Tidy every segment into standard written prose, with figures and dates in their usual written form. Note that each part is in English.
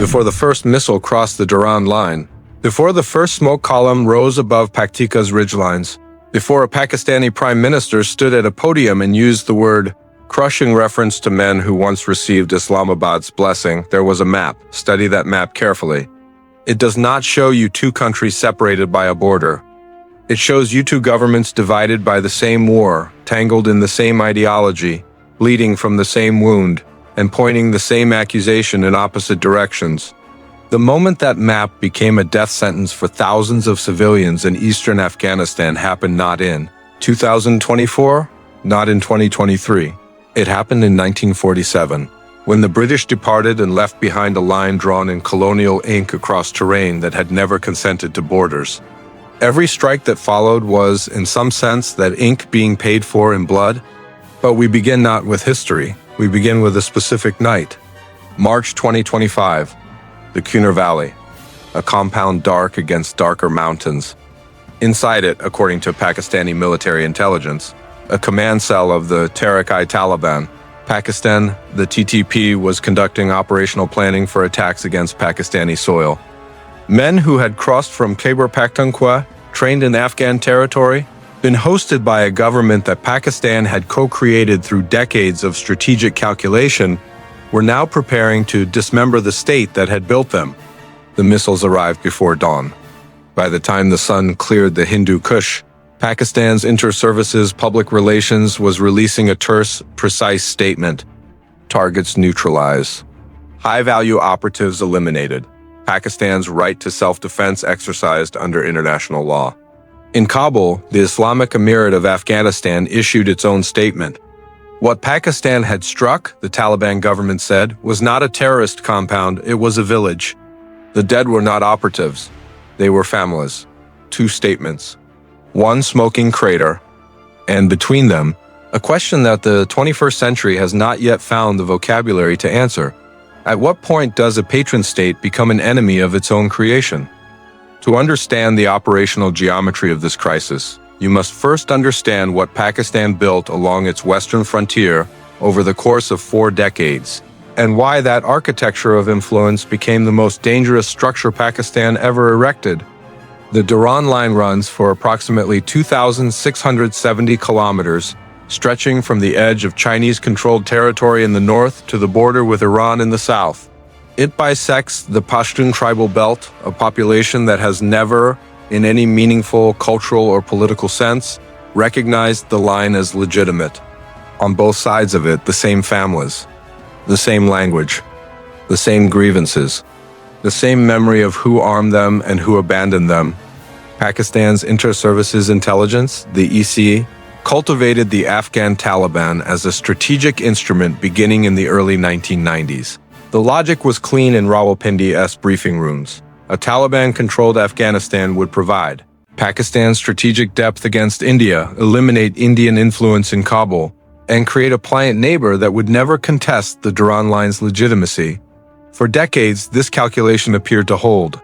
before the first missile crossed the Durand Line, before the first smoke column rose above Paktika's ridgelines, before a Pakistani prime minister stood at a podium and used the word crushing reference to men who once received Islamabad's blessing, there was a map. Study that map carefully. It does not show you two countries separated by a border. It shows you two governments divided by the same war, tangled in the same ideology, bleeding from the same wound, and pointing the same accusation in opposite directions. The moment that map became a death sentence for thousands of civilians in eastern Afghanistan happened not in 2024, not in 2023. It happened in 1947, when the British departed and left behind a line drawn in colonial ink across terrain that had never consented to borders. Every strike that followed was, in some sense, that ink being paid for in blood. But we begin not with history. We begin with a specific night. March 2025, the Kunar Valley, a compound dark against darker mountains. Inside it, according to Pakistani military intelligence, a command cell of the Tehrik-i-Taliban. Pakistan, the TTP, was conducting operational planning for attacks against Pakistani soil. Men who had crossed from Khyber Pakhtunkhwa, trained in Afghan territory, been hosted by a government that Pakistan had co-created through decades of strategic calculation, were now preparing to dismember the state that had built them. The missiles arrived before dawn. By the time the sun cleared the Hindu Kush, Pakistan's Inter-Services Public Relations was releasing a terse, precise statement. Targets neutralized. High-value operatives eliminated. Pakistan's right to self-defense exercised under international law. In Kabul, the Islamic Emirate of Afghanistan issued its own statement. What Pakistan had struck, the Taliban government said, was not a terrorist compound, it was a village. The dead were not operatives. They were families. Two statements. One smoking crater, and between them, a question that the 21st century has not yet found the vocabulary to answer. At what point does a patron state become an enemy of its own creation? To understand the operational geometry of this crisis, you must first understand what Pakistan built along its western frontier over the course of 4 decades, and why that architecture of influence became the most dangerous structure Pakistan ever erected. The Durand Line runs for approximately 2,670 kilometers, stretching from the edge of Chinese-controlled territory in the north to the border with Iran in the south. It bisects the Pashtun tribal belt, a population that has never, in any meaningful cultural or political sense, recognized the line as legitimate. On both sides of it, the same families, the same language, the same grievances, the same memory of who armed them and who abandoned them. Pakistan's Inter-Services Intelligence, the EC, cultivated the Afghan Taliban as a strategic instrument beginning in the early 1990s. The logic was clean in Rawalpindi-esque briefing rooms. A Taliban-controlled Afghanistan would provide Pakistan's strategic depth against India, eliminate Indian influence in Kabul, and create a pliant neighbor that would never contest the Durand Line's legitimacy. For decades, this calculation appeared to hold.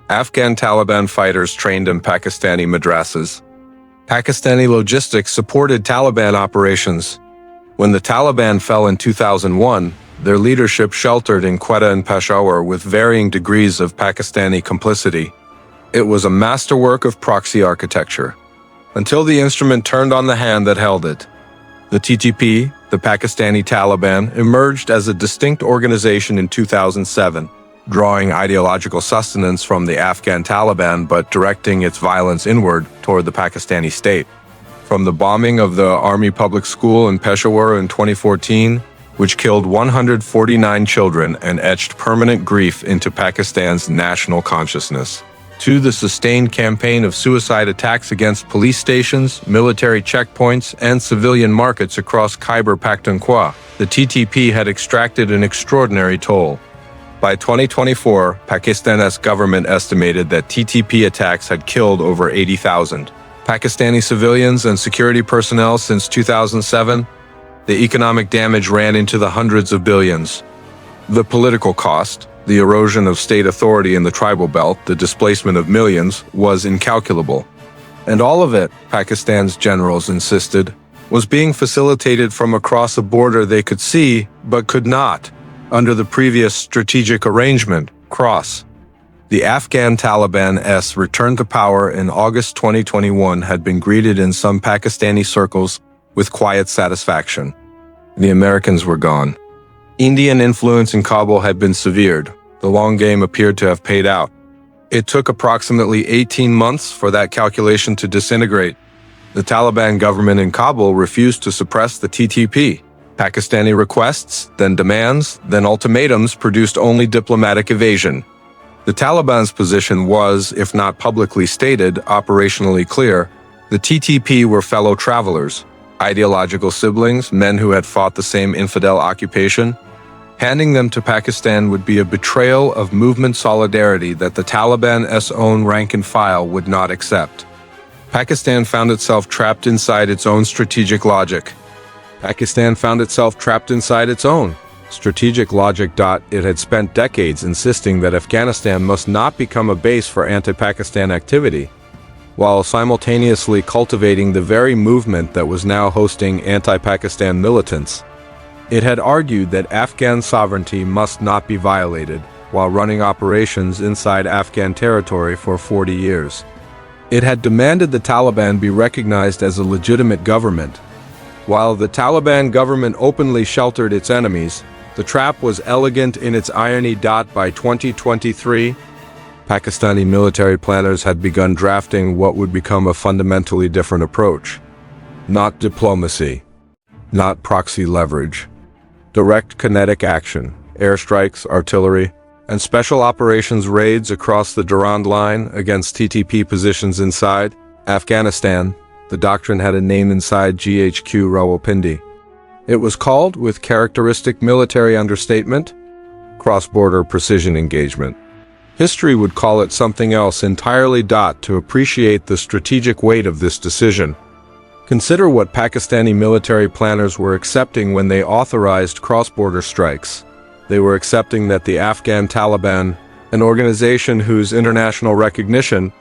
Afghan Taliban fighters trained in Pakistani madrasas. Pakistani logistics supported Taliban operations. When the Taliban fell in 2001, their leadership sheltered in Quetta and Peshawar with varying degrees of Pakistani complicity. It was a masterwork of proxy architecture, until the instrument turned on the hand that held it. The TTP, the Pakistani Taliban, emerged as a distinct organization in 2007, drawing ideological sustenance from the Afghan Taliban but directing its violence inward toward the Pakistani state. From the bombing of the Army Public School in Peshawar in 2014, which killed 149 children and etched permanent grief into Pakistan's national consciousness, to the sustained campaign of suicide attacks against police stations, military checkpoints, and civilian markets across Khyber Pakhtunkhwa, the TTP had extracted an extraordinary toll. By 2024, Pakistan's government estimated that TTP attacks had killed over 80,000 Pakistani civilians and security personnel since 2007. The economic damage ran into the hundreds of billions. The political cost, the erosion of state authority in the tribal belt, the displacement of millions, was incalculable. And all of it, Pakistan's generals insisted, was being facilitated from across a border they could see but could not, under the previous strategic arrangement, Cross. The Afghan Taliban's return to power in August 2021 had been greeted in some Pakistani circles with quiet satisfaction. The Americans were gone. Indian influence in Kabul had been severed. The long game appeared to have paid out. It took approximately 18 months for that calculation to disintegrate. The Taliban government in Kabul refused to suppress the TTP. Pakistani requests, then demands, then ultimatums produced only diplomatic evasion. The Taliban's position was, if not publicly stated, operationally clear. The TTP were fellow travelers, ideological siblings, men who had fought the same infidel occupation. Handing them to Pakistan would be a betrayal of movement solidarity that the Taliban's own rank and file would not accept. Pakistan found itself trapped inside its own strategic logic. It had spent decades insisting that Afghanistan must not become a base for anti-Pakistan activity, while simultaneously cultivating the very movement that was now hosting anti-Pakistan militants. It had argued that Afghan sovereignty must not be violated, while running operations inside Afghan territory for 40 years. It had demanded the Taliban be recognized as a legitimate government. While the Taliban government openly sheltered its enemies, the trap was elegant in its irony. By 2023, Pakistani military planners had begun drafting what would become a fundamentally different approach. Not diplomacy, not proxy leverage. Direct kinetic action, airstrikes, artillery, and special operations raids across the Durand Line against TTP positions inside Afghanistan. The doctrine had a name inside GHQ Rawalpindi. It was called, with characteristic military understatement, cross-border precision engagement. History would call it something else entirely. To appreciate the strategic weight of this decision, consider what Pakistani military planners were accepting when they authorized cross-border strikes. They were accepting that the Afghan Taliban, an organization whose international recognition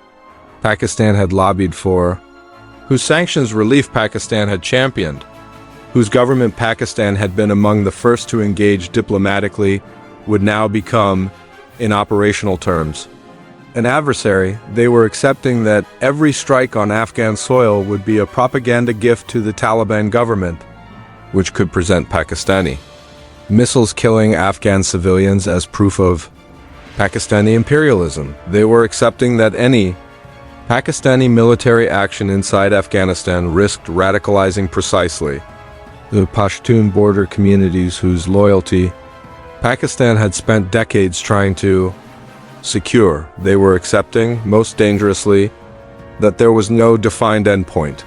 Pakistan had lobbied for, whose sanctions relief Pakistan had championed, whose government Pakistan had been among the first to engage diplomatically, would now become, in operational terms, an adversary. They were accepting that every strike on Afghan soil would be a propaganda gift to the Taliban government, which could present Pakistani missiles killing Afghan civilians as proof of Pakistani imperialism. They were accepting that any Pakistani military action inside Afghanistan risked radicalizing precisely the Pashtun border communities whose loyalty Pakistan had spent decades trying to secure. They were accepting, most dangerously, that there was no defined endpoint,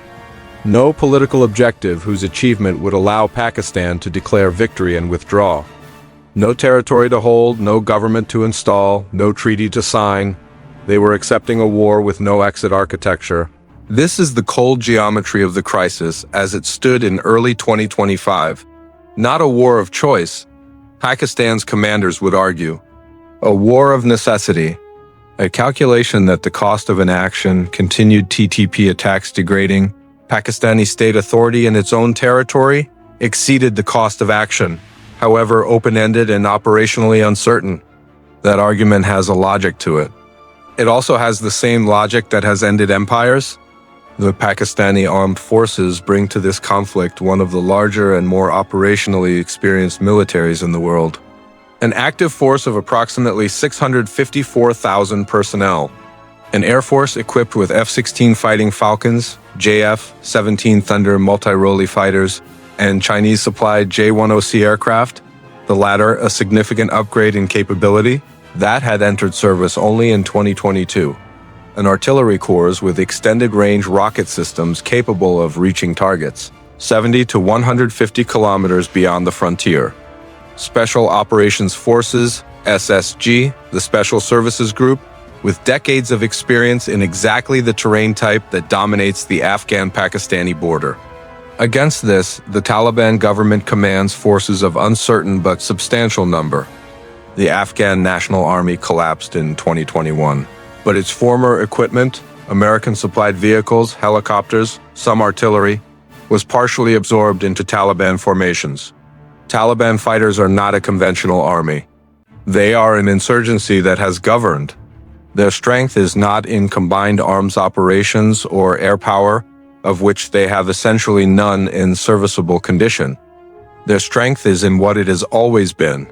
no political objective whose achievement would allow Pakistan to declare victory and withdraw. No territory to hold, no government to install, no treaty to sign. They were accepting a war with no exit architecture. This is the cold geometry of the crisis as it stood in early 2025. Not a war of choice, Pakistan's commanders would argue. A war of necessity. A calculation that the cost of inaction, continued TTP attacks degrading Pakistani state authority in its own territory, exceeded the cost of action, however open-ended and operationally uncertain. That argument has a logic to it. It also has the same logic that has ended empires. The Pakistani armed forces bring to this conflict one of the larger and more operationally experienced militaries in the world. An active force of approximately 654,000 personnel. An air force equipped with F-16 Fighting Falcons, JF-17 Thunder multi-role fighters, and Chinese-supplied J-10C aircraft, the latter a significant upgrade in capability, that had entered service only in 2022. An artillery corps with extended-range rocket systems capable of reaching targets 70 to 150 kilometers beyond the frontier. Special Operations Forces, SSG, the Special Services Group, with decades of experience in exactly the terrain type that dominates the Afghan-Pakistani border. Against this, the Taliban government commands forces of uncertain but substantial number. The Afghan National Army collapsed in 2021, but its former equipment, American-supplied vehicles, helicopters, some artillery, was partially absorbed into Taliban formations. Taliban fighters are not a conventional army. They are an insurgency that has governed. Their strength is not in combined arms operations or air power, of which they have essentially none in serviceable condition. Their strength is in what it has always been: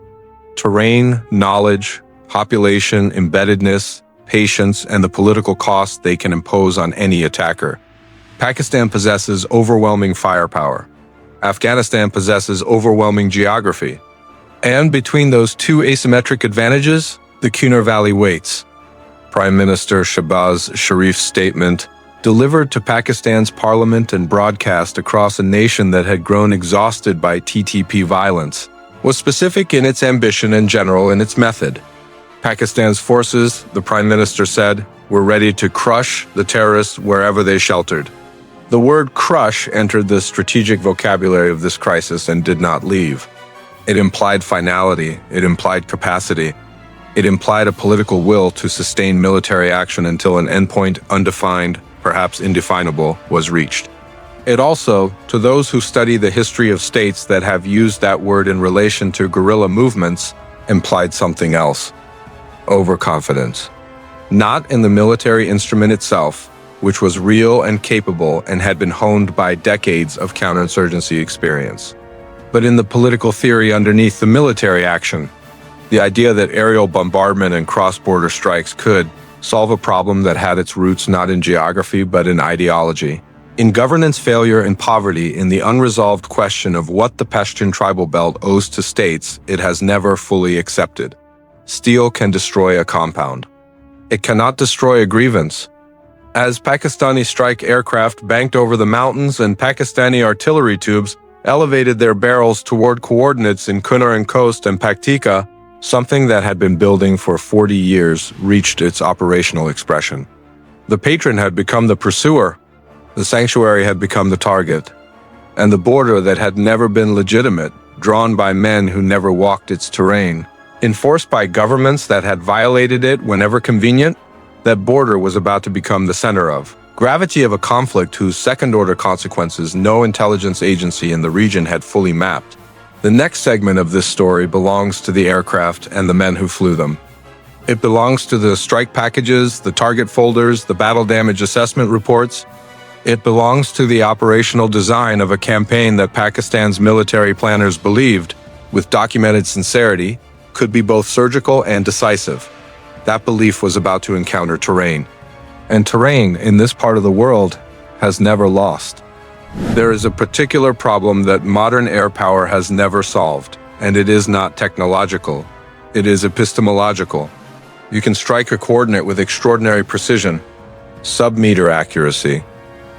terrain, knowledge, population, embeddedness, patience, and the political cost they can impose on any attacker. Pakistan possesses overwhelming firepower. Afghanistan possesses overwhelming geography. And between those two asymmetric advantages, the Kunar Valley waits. Prime Minister Shehbaz Sharif's statement, delivered to Pakistan's parliament and broadcast across a nation that had grown exhausted by TTP violence, was specific in its ambition and general in its method. Pakistan's forces, the Prime Minister said, were ready to crush the terrorists wherever they sheltered. The word crush entered the strategic vocabulary of this crisis and did not leave. It implied finality, it implied capacity, it implied a political will to sustain military action until an endpoint undefined, perhaps indefinable, was reached. It also, to those who study the history of states that have used that word in relation to guerrilla movements, implied something else: overconfidence. Not in the military instrument itself, which was real and capable and had been honed by decades of counterinsurgency experience, but in the political theory underneath the military action. The idea that aerial bombardment and cross-border strikes could solve a problem that had its roots not in geography but in ideology, in governance failure and poverty, in the unresolved question of what the Pashtun tribal belt owes to states, it has never fully accepted. Steel can destroy a compound. It cannot destroy a grievance. As Pakistani strike aircraft banked over the mountains and Pakistani artillery tubes elevated their barrels toward coordinates in Kunar and Khost and Paktika, something that had been building for 40 years reached its operational expression. The patron had become the pursuer, the sanctuary had become the target, and the border that had never been legitimate, drawn by men who never walked its terrain, enforced by governments that had violated it whenever convenient, that border was about to become the center of gravity of a conflict whose second-order consequences no intelligence agency in the region had fully mapped. The next segment of this story belongs to the aircraft and the men who flew them. It belongs to the strike packages, the target folders, the battle damage assessment reports. It belongs to the operational design of a campaign that Pakistan's military planners believed, with documented sincerity, could be both surgical and decisive. That belief was about to encounter terrain. And terrain in this part of the world has never lost. There is a particular problem that modern air power has never solved, and it is not technological. It is epistemological. You can strike a coordinate with extraordinary precision, sub-meter accuracy.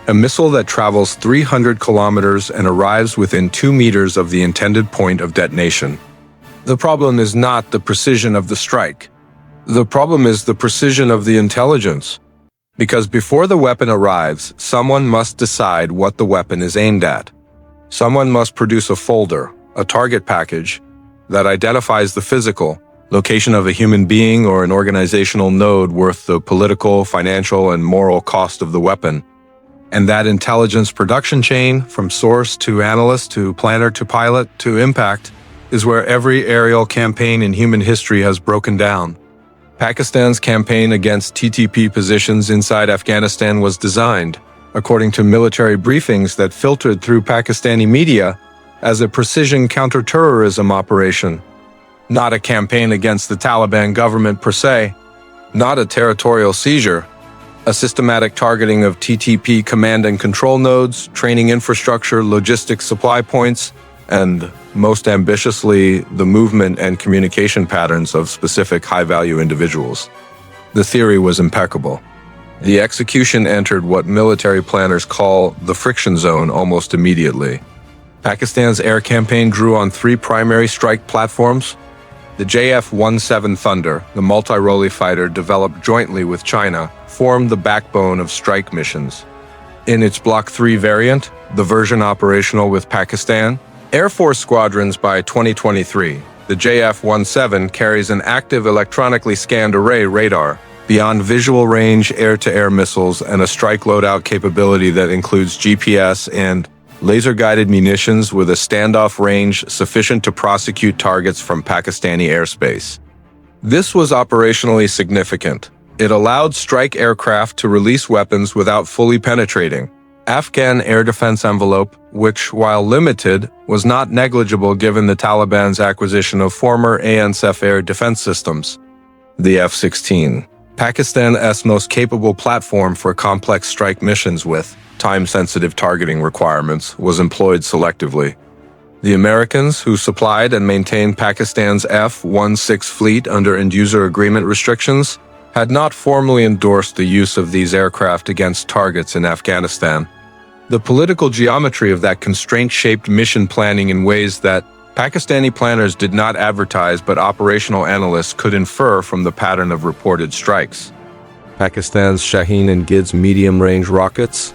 A missile that travels 300 kilometers and arrives within 2 meters of the intended point of detonation. The problem is not the precision of the strike. The problem is the precision of the intelligence. Because before the weapon arrives, someone must decide what the weapon is aimed at. Someone must produce a folder, a target package, that identifies the physical location of a human being or an organizational node worth the political, financial, and moral cost of the weapon. And that intelligence production chain, from source to analyst to planner to pilot to impact, is where every aerial campaign in human history has broken down. Pakistan's campaign against TTP positions inside Afghanistan was designed, according to military briefings that filtered through Pakistani media, as a precision counterterrorism operation. Not a campaign against the Taliban government per se, not a territorial seizure, a systematic targeting of TTP command and control nodes, training infrastructure, logistics supply points, and, most ambitiously, the movement and communication patterns of specific high-value individuals. The theory was impeccable. The execution entered what military planners call the friction zone almost immediately. Pakistan's air campaign drew on 3 primary strike platforms. The JF-17 Thunder, the multi-role fighter developed jointly with China, formed the backbone of strike missions. In its Block 3 variant, the version operational with Pakistan, Air Force squadrons by 2023, the JF-17 carries an active electronically scanned array radar, beyond visual range air-to-air missiles and a strike loadout capability that includes GPS and laser-guided munitions with a standoff range sufficient to prosecute targets from Pakistani airspace. This was operationally significant. It allowed strike aircraft to release weapons without fully penetrating Afghan air defense envelope, which, while limited, was not negligible given the Taliban's acquisition of former ANSF air defense systems. The F-16, Pakistan's most capable platform for complex strike missions with time-sensitive targeting requirements, was employed selectively. The Americans, who supplied and maintained Pakistan's F-16 fleet under end-user agreement restrictions, had not formally endorsed the use of these aircraft against targets in Afghanistan. The political geometry of that constraint shaped mission planning in ways that Pakistani planners did not advertise but operational analysts could infer from the pattern of reported strikes. Pakistan's Shaheen and Gids medium-range rockets,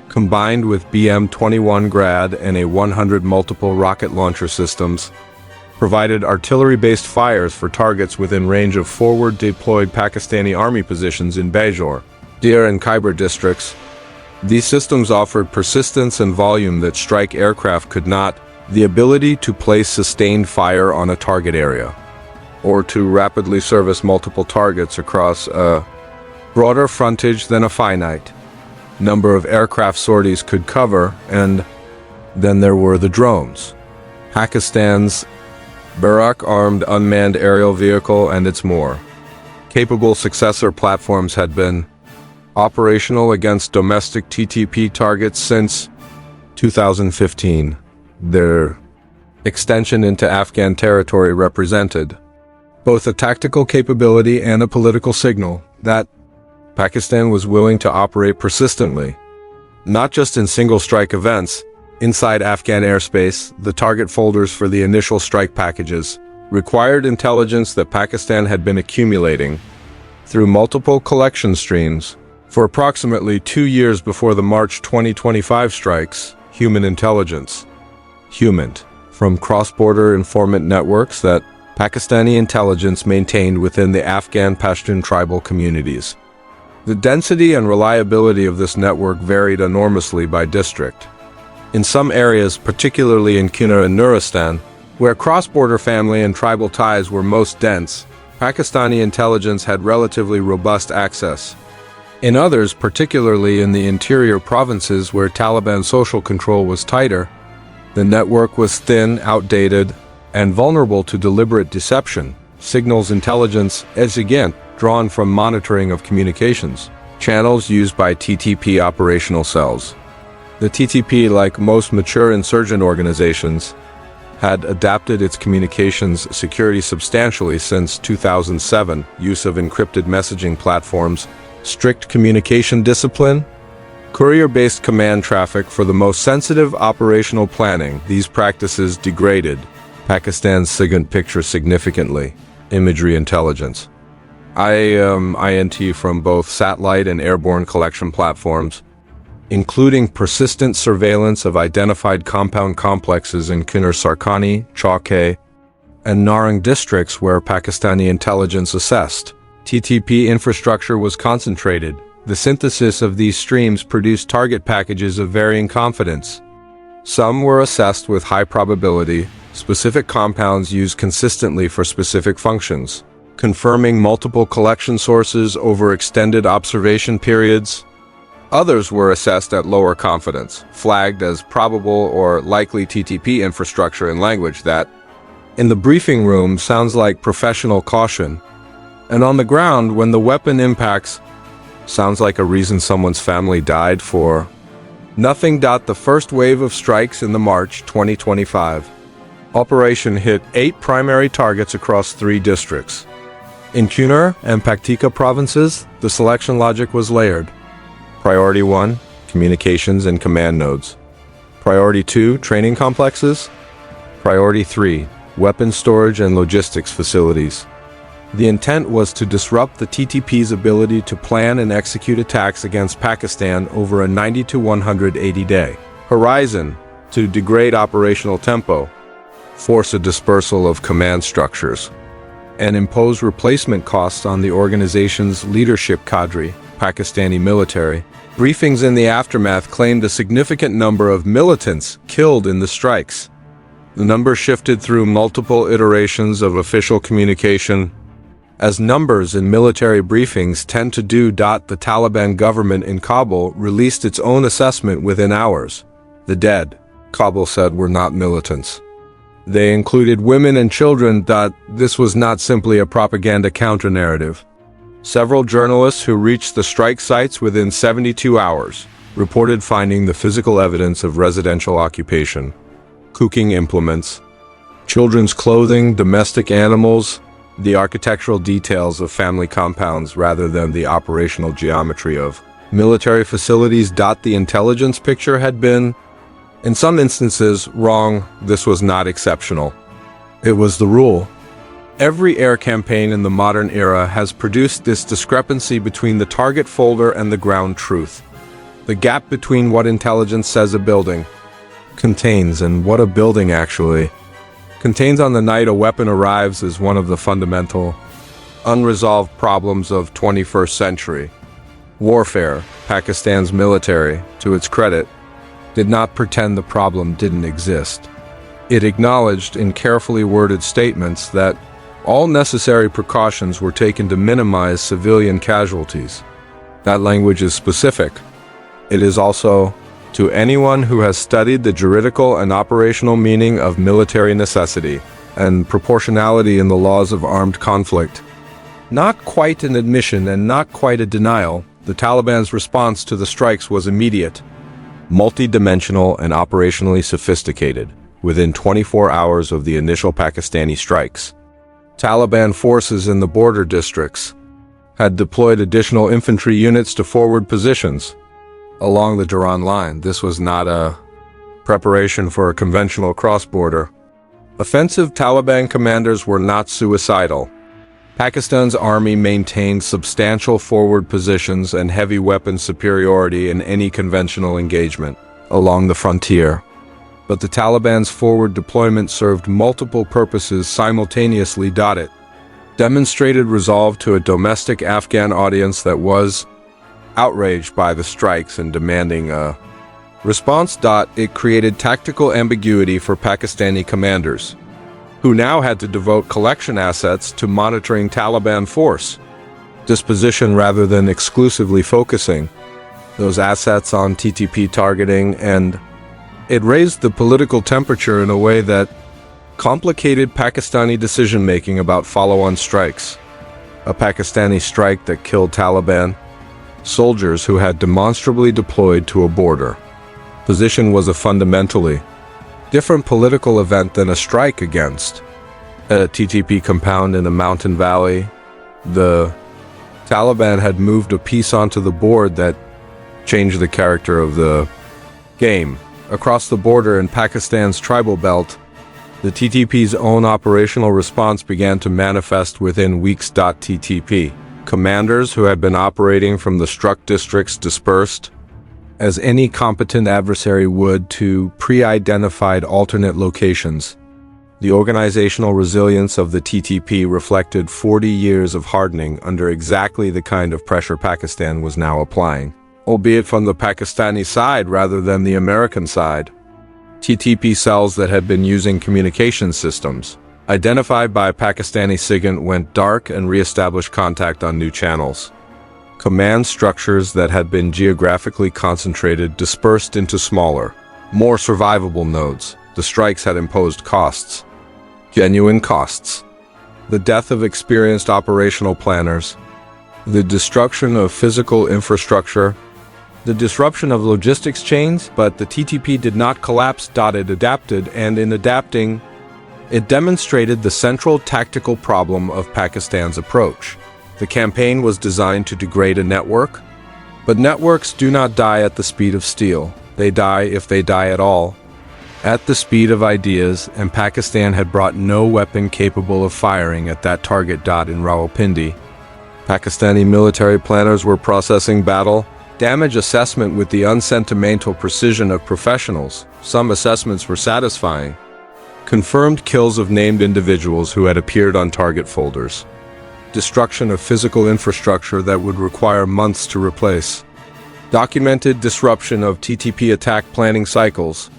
combined with BM-21 Grad and A-100 multiple rocket launcher systems, provided artillery-based fires for targets within range of forward-deployed Pakistani army positions in Bajaur, Dir and Khyber districts. These systems offered persistence and volume that strike aircraft could not, the ability to place sustained fire on a target area, or to rapidly service multiple targets across a broader frontage than a finite number of aircraft sorties could cover. And then there were the drones. Pakistan's Barak-armed unmanned aerial vehicle and its more capable successor platforms had been operational against domestic TTP targets since 2015. Their extension into Afghan territory represented both a tactical capability and a political signal that Pakistan was willing to operate persistently, not just in single-strike events. Inside Afghan airspace, the target folders for the initial strike packages required intelligence that Pakistan had been accumulating through multiple collection streams for approximately 2 years before the March 2025 strikes. Human intelligence, from cross-border informant networks that Pakistani intelligence maintained within the Afghan Pashtun tribal communities. The density and reliability of this network varied enormously by district. In some areas, particularly in Kunar and Nuristan, where cross-border family and tribal ties were most dense, Pakistani intelligence had relatively robust access. In others, particularly in the interior provinces where Taliban social control was tighter, the network was thin, outdated, and vulnerable to deliberate deception. Signals intelligence is again drawn from monitoring of communications channels used by TTP operational cells. The TTP, like most mature insurgent organizations, had adapted its communications security substantially since 2007. Use of encrypted messaging platforms, strict communication discipline, courier-based command traffic for the most sensitive operational planning. These practices degraded Pakistan's SIGINT picture significantly. Imagery intelligence, INT from both satellite and airborne collection platforms, including persistent surveillance of identified compound complexes in Kunar-Sarkani, Chowke, and Narang districts where Pakistani intelligence assessed TTP infrastructure was concentrated. The synthesis of these streams produced target packages of varying confidence. Some were assessed with high probability, specific compounds used consistently for specific functions, confirming multiple collection sources over extended observation periods. Others were assessed at lower confidence, flagged as probable or likely TTP infrastructure in language that, in the briefing room, sounds like professional caution, and on the ground, when the weapon impacts, sounds like a reason someone's family died for nothing. The first wave of strikes in the March 2025 operation hit 8 primary targets across 3 districts. In Kunar and Paktika provinces, the selection logic was layered. Priority 1, communications and command nodes. Priority 2, training complexes. Priority 3, weapon storage and logistics facilities. The intent was to disrupt the TTP's ability to plan and execute attacks against Pakistan over a 90 to 180 day horizon, to degrade operational tempo, force a dispersal of command structures, and impose replacement costs on the organization's leadership cadre, Pakistani military. Briefings in the aftermath claimed a significant number of militants killed in the strikes. The number shifted through multiple iterations of official communication, As numbers in military briefings tend to do, the Taliban government in Kabul released its own assessment within hours. The dead, Kabul said, were not militants. They included women and children. This was not simply a propaganda counter-narrative. Several journalists who reached the strike sites within 72 hours reported finding the physical evidence of residential occupation, cooking implements, children's clothing, domestic animals, the architectural details of family compounds rather than the operational geometry of military facilities. The intelligence picture had been, in some instances, wrong. This was not exceptional. It was the rule. Every air campaign in the modern era has produced this discrepancy between the target folder and the ground truth. The gap between what intelligence says a building contains and what a building actually contains on the night a weapon arrives is one of the fundamental, unresolved problems of 21st century warfare. Pakistan's military, to its credit, did not pretend the problem didn't exist. It acknowledged in carefully worded statements that all necessary precautions were taken to minimize civilian casualties. That language is specific. It is also, to anyone who has studied the juridical and operational meaning of military necessity and proportionality in the laws of armed conflict, not quite an admission and not quite a denial. The Taliban's response to the strikes was immediate, multi-dimensional and operationally sophisticated. Within 24 hours of the initial Pakistani strikes, Taliban forces in the border districts had deployed additional infantry units to forward positions along the Durand Line. This was not a preparation for a conventional cross-border offensive. Taliban commanders were not suicidal. Pakistan's army maintained substantial forward positions and heavy weapon superiority in any conventional engagement along the frontier. But the Taliban's forward deployment served multiple purposes simultaneously. It demonstrated resolve to a domestic Afghan audience that was outraged by the strikes and demanding a response. It created tactical ambiguity for Pakistani commanders, who now had to devote collection assets to monitoring Taliban force disposition rather than exclusively focusing those assets on TTP targeting, and it raised the political temperature in a way that complicated Pakistani decision-making about follow-on strikes. A Pakistani strike that killed Taliban soldiers who had demonstrably deployed to a border position was a fundamentally different political event than a strike against a TTP compound in a mountain valley. The Taliban had moved a piece onto the board that changed the character of the game. Across the border in Pakistan's tribal belt, the TTP's own operational response began to manifest within weeks. TTP commanders who had been operating from the struck districts dispersed, as any competent adversary would, to pre-identified alternate locations. The organizational resilience of the TTP reflected 40 years of hardening under exactly the kind of pressure Pakistan was now applying, albeit from the Pakistani side rather than the American side. TTP cells that had been using communication systems identified by Pakistani SIGINT went dark and re-established contact on new channels. Command structures that had been geographically concentrated dispersed into smaller, more survivable nodes. The strikes had imposed costs. Genuine costs. The death of experienced operational planners. The destruction of physical infrastructure. The disruption of logistics chains, but the TTP did not collapse. It adapted, and in adapting, it demonstrated the central tactical problem of Pakistan's approach. The campaign was designed to degrade a network, but networks do not die at the speed of steel. They die, if they die at all, at the speed of ideas, and Pakistan had brought no weapon capable of firing at that target. In Rawalpindi, Pakistani military planners were processing battle damage assessment with the unsentimental precision of professionals. Some assessments were satisfying. Confirmed kills of named individuals who had appeared on target folders. Destruction of physical infrastructure that would require months to replace. Documented disruption of TTP attack planning cycles,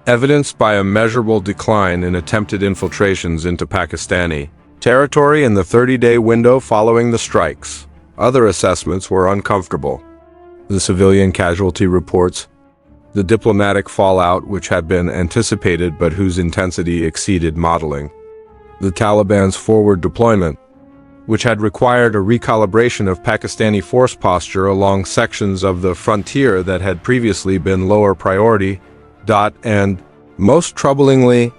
evidenced by a measurable decline in attempted infiltrations into Pakistani territory in the 30-day window following the strikes. Other assessments were uncomfortable. The civilian casualty reports, the diplomatic fallout which had been anticipated but whose intensity exceeded modeling, the Taliban's forward deployment, which had required a recalibration of Pakistani force posture along sections of the frontier that had previously been lower priority, and, most troublingly,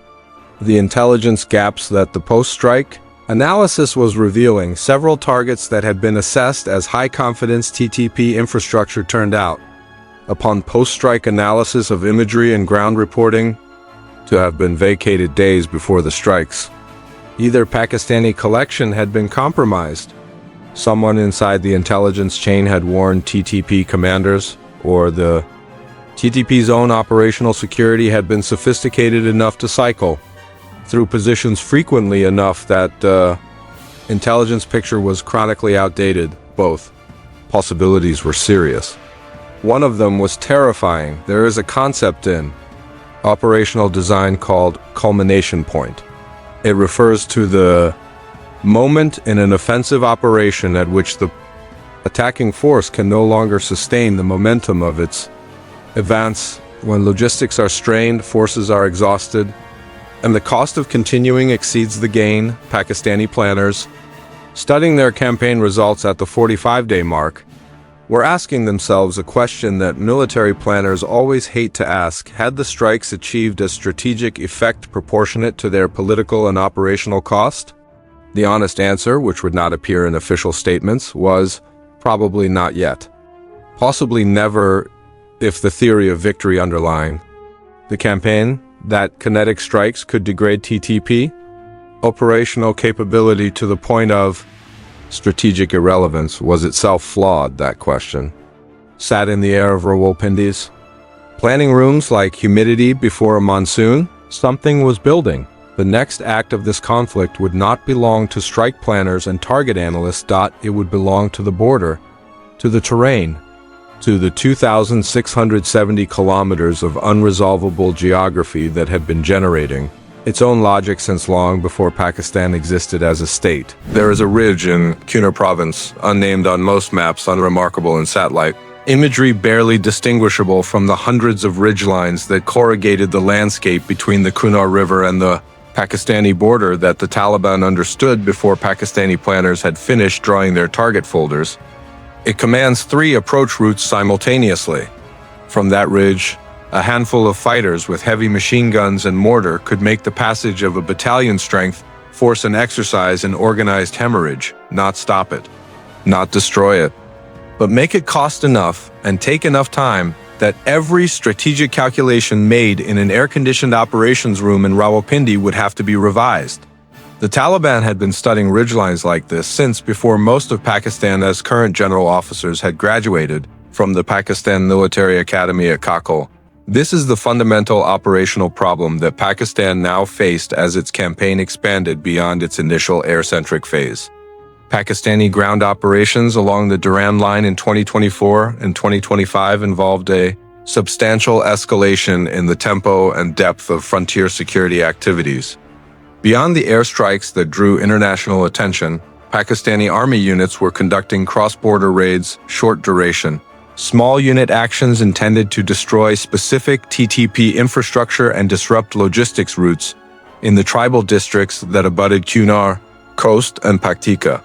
the intelligence gaps that the post-strike analysis was revealing. Several targets that had been assessed as high-confidence TTP infrastructure turned out, upon post-strike analysis of imagery and ground reporting, to have been vacated days before the strikes. Either Pakistani collection had been compromised, someone inside the intelligence chain had warned TTP commanders, or the TTP's own operational security had been sophisticated enough to cycle through positions frequently enough that intelligence picture was chronically outdated. Both possibilities were serious. One of them was terrifying. There is a concept in operational design called culmination point. It refers to the moment in an offensive operation at which the attacking force can no longer sustain the momentum of its advance, when logistics are strained, forces are exhausted, and the cost of continuing exceeds the gain. Pakistani planners, studying their campaign results at the 45-day mark, were asking themselves a question that military planners always hate to ask: had the strikes achieved a strategic effect proportionate to their political and operational cost? The honest answer, which would not appear in official statements, was probably not yet. Possibly never, if the theory of victory underlying the campaign, that kinetic strikes could degrade TTP operational capability to the point of strategic irrelevance, was itself flawed. That question sat in the air of Rawalpindi's planning rooms like humidity before a monsoon. Something was building. The next act of this conflict would not belong to strike planners and target analysts. It would belong to the border, to the terrain, to the 2,670 kilometers of unresolvable geography that had been generating its own logic since long before Pakistan existed as a state. There is a ridge in Kunar province, unnamed on most maps, unremarkable in satellite imagery, barely distinguishable from the hundreds of ridgelines that corrugated the landscape between the Kunar River and the Pakistani border, that the Taliban understood before Pakistani planners had finished drawing their target folders. It commands 3 approach routes simultaneously. From that ridge, a handful of fighters with heavy machine guns and mortar could make the passage of a battalion strength force an exercise in organized hemorrhage, not stop it, not destroy it, but make it cost enough and take enough time that every strategic calculation made in an air-conditioned operations room in Rawalpindi would have to be revised. The Taliban had been studying ridgelines like this since before most of Pakistan's current general officers had graduated from the Pakistan Military Academy at Kabul. This is the fundamental operational problem that Pakistan now faced as its campaign expanded beyond its initial air-centric phase. Pakistani ground operations along the Durand Line in 2024 and 2025 involved a substantial escalation in the tempo and depth of frontier security activities. Beyond the airstrikes that drew international attention, Pakistani army units were conducting cross-border raids, short duration, small unit actions intended to destroy specific TTP infrastructure and disrupt logistics routes in the tribal districts that abutted Kunar, Khost, and Paktika.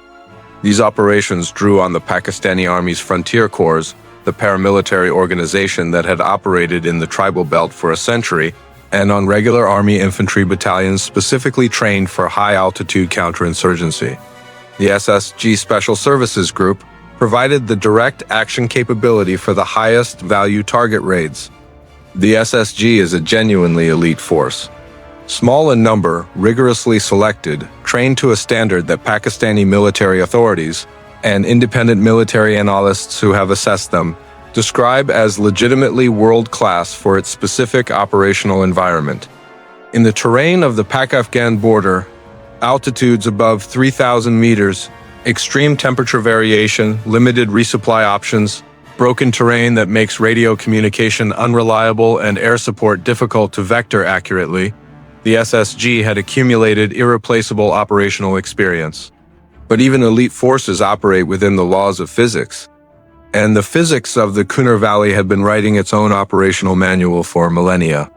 These operations drew on the Pakistani Army's Frontier Corps, the paramilitary organization that had operated in the tribal belt for a century, and on regular Army infantry battalions specifically trained for high-altitude counterinsurgency. The SSG Special Services Group provided the direct action capability for the highest value target raids. The SSG is a genuinely elite force. Small in number, rigorously selected, trained to a standard that Pakistani military authorities and independent military analysts who have assessed them describe as legitimately world-class for its specific operational environment. In the terrain of the Pak-Afghan border, altitudes above 3,000 meters, extreme temperature variation, limited resupply options, broken terrain that makes radio communication unreliable and air support difficult to vector accurately, The SSG had accumulated irreplaceable operational experience. But even elite forces operate within the laws of physics. And the physics of the Kunar Valley had been writing its own operational manual for millennia.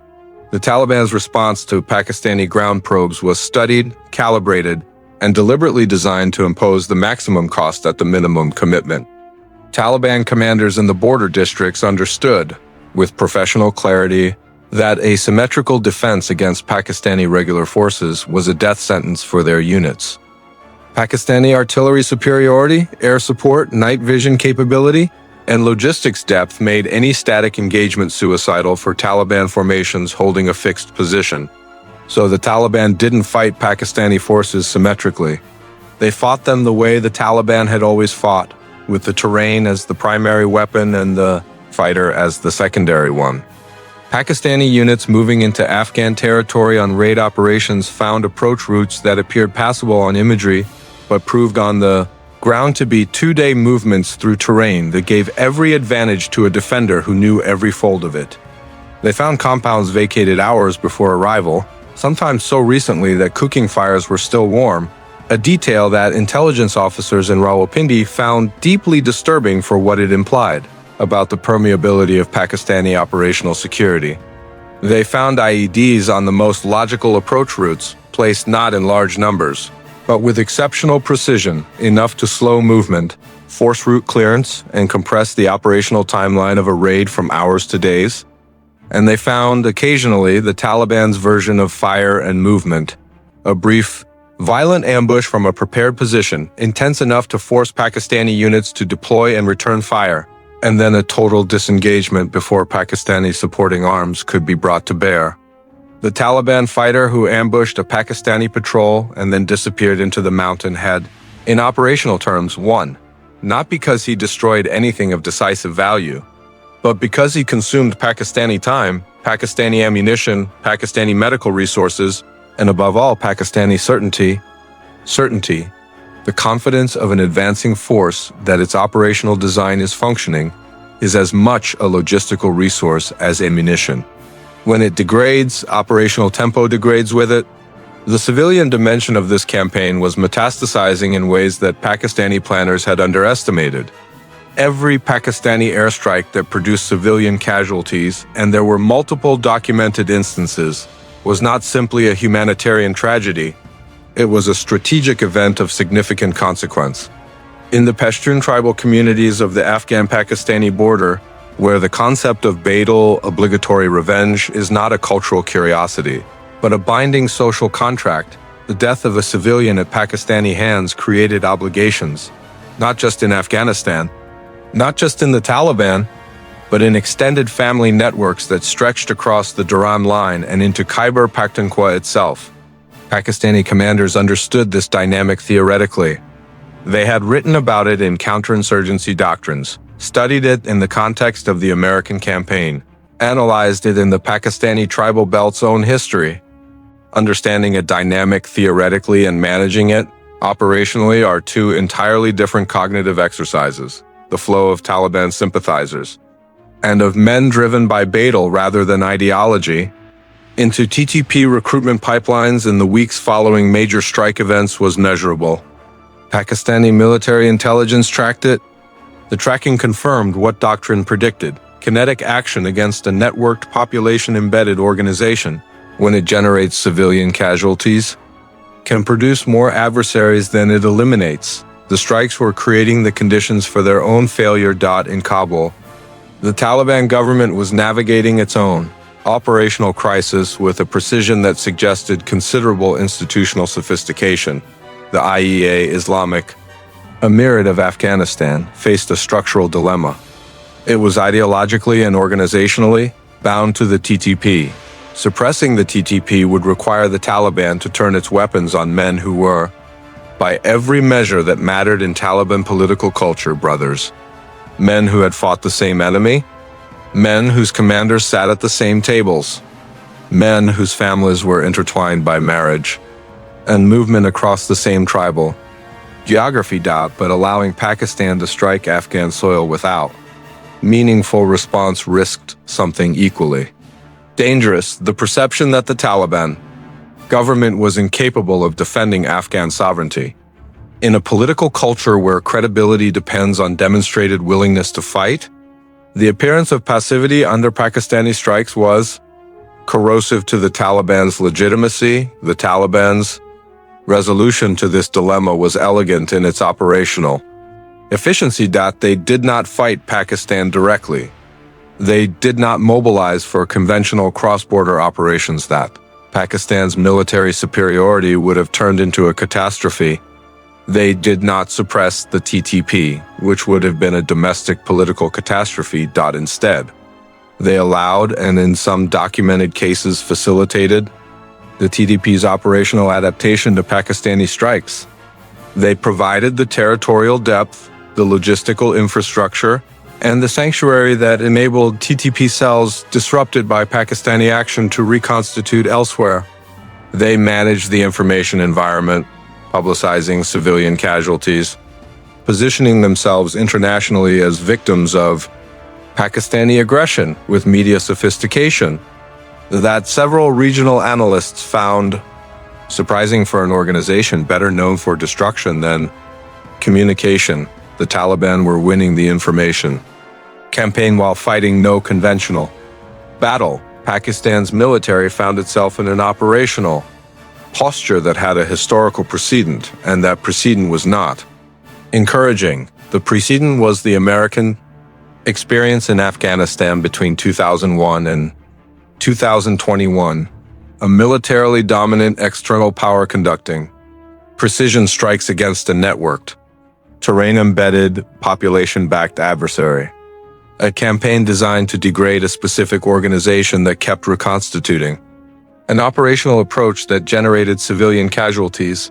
The Taliban's response to Pakistani ground probes was studied, calibrated, and deliberately designed to impose the maximum cost at the minimum commitment. Taliban commanders in the border districts understood, with professional clarity, that a symmetrical defense against Pakistani regular forces was a death sentence for their units. Pakistani artillery superiority, air support, night vision capability, and logistics depth made any static engagement suicidal for Taliban formations holding a fixed position. So the Taliban didn't fight Pakistani forces symmetrically. They fought them the way the Taliban had always fought, with the terrain as the primary weapon and the fighter as the secondary one. Pakistani units moving into Afghan territory on raid operations found approach routes that appeared passable on imagery, but proved on the ground to be two-day movements through terrain that gave every advantage to a defender who knew every fold of it. They found compounds vacated hours before arrival, sometimes so recently that cooking fires were still warm, a detail that intelligence officers in Rawalpindi found deeply disturbing for what it implied about the permeability of Pakistani operational security. They found IEDs on the most logical approach routes, placed not in large numbers, but with exceptional precision, enough to slow movement, force route clearance, and compress the operational timeline of a raid from hours to days. And they found, occasionally, the Taliban's version of fire and movement, a brief, violent ambush from a prepared position, intense enough to force Pakistani units to deploy and return fire, and then a total disengagement before Pakistani supporting arms could be brought to bear. The Taliban fighter who ambushed a Pakistani patrol and then disappeared into the mountain had, in operational terms, won, not because he destroyed anything of decisive value, but because he consumed Pakistani time, Pakistani ammunition, Pakistani medical resources, and above all, Pakistani certainty, the confidence of an advancing force that its operational design is functioning, is as much a logistical resource as ammunition. When it degrades, operational tempo degrades with it. The civilian dimension of this campaign was metastasizing in ways that Pakistani planners had underestimated. Every Pakistani airstrike that produced civilian casualties, and there were multiple documented instances, was not simply a humanitarian tragedy. It was a strategic event of significant consequence. In the Pashtun tribal communities of the Afghan-Pakistani border, where the concept of Badal, obligatory revenge, is not a cultural curiosity, but a binding social contract, the death of a civilian at Pakistani hands created obligations, not just in Afghanistan, not just in the Taliban, but in extended family networks that stretched across the Durand Line and into Khyber Pakhtunkhwa itself. Pakistani commanders understood this dynamic theoretically. They had written about it in counterinsurgency doctrines, studied it in the context of the American campaign, analyzed it in the Pakistani tribal belt's own history. Understanding a dynamic theoretically and managing it operationally are two entirely different cognitive exercises, the flow of Taliban sympathizers, and of men driven by Badal rather than ideology, into TTP recruitment pipelines in the weeks following major strike events was measurable. Pakistani military intelligence tracked it. The tracking confirmed what doctrine predicted: kinetic action against a networked population-embedded organization, when it generates civilian casualties, can produce more adversaries than it eliminates. The strikes were creating the conditions for their own failure. In Kabul, the Taliban government was navigating its own operational crisis with a precision that suggested considerable institutional sophistication. The IEA Islamic Emirate of Afghanistan faced a structural dilemma. It was ideologically and organizationally bound to the TTP. Suppressing the TTP would require the Taliban to turn its weapons on men who were, by every measure that mattered in Taliban political culture, brothers. Men who had fought the same enemy, men whose commanders sat at the same tables, men whose families were intertwined by marriage, and movement across the same tribal geography. But allowing Pakistan to strike Afghan soil without meaningful response risked something equally dangerous: the perception that the Taliban government was incapable of defending Afghan sovereignty. In a political culture where credibility depends on demonstrated willingness to fight, the appearance of passivity under Pakistani strikes was corrosive to the Taliban's legitimacy. The Taliban's resolution to this dilemma was elegant in its operational efficiency. They did not fight Pakistan directly. They did not mobilize for conventional cross-border operations that Pakistan's military superiority would have turned into a catastrophe. They did not suppress the TTP, which would have been a domestic political catastrophe. Instead, they allowed, and in some documented cases facilitated, the TTP's operational adaptation to Pakistani strikes. They provided the territorial depth, the logistical infrastructure, and the sanctuary that enabled TTP cells disrupted by Pakistani action to reconstitute elsewhere. They managed the information environment, publicizing civilian casualties, positioning themselves internationally as victims of Pakistani aggression with media sophistication that several regional analysts found surprising for an organization better known for destruction than communication. The Taliban were winning the information campaign while fighting no conventional battle. Pakistan's military found itself in an operational posture that had a historical precedent, and that precedent was not encouraging. The precedent was the American experience in Afghanistan between 2001 and 2021, a militarily dominant external power conducting precision strikes against a networked, terrain-embedded, population-backed adversary. A campaign designed to degrade a specific organization that kept reconstituting. An operational approach that generated civilian casualties,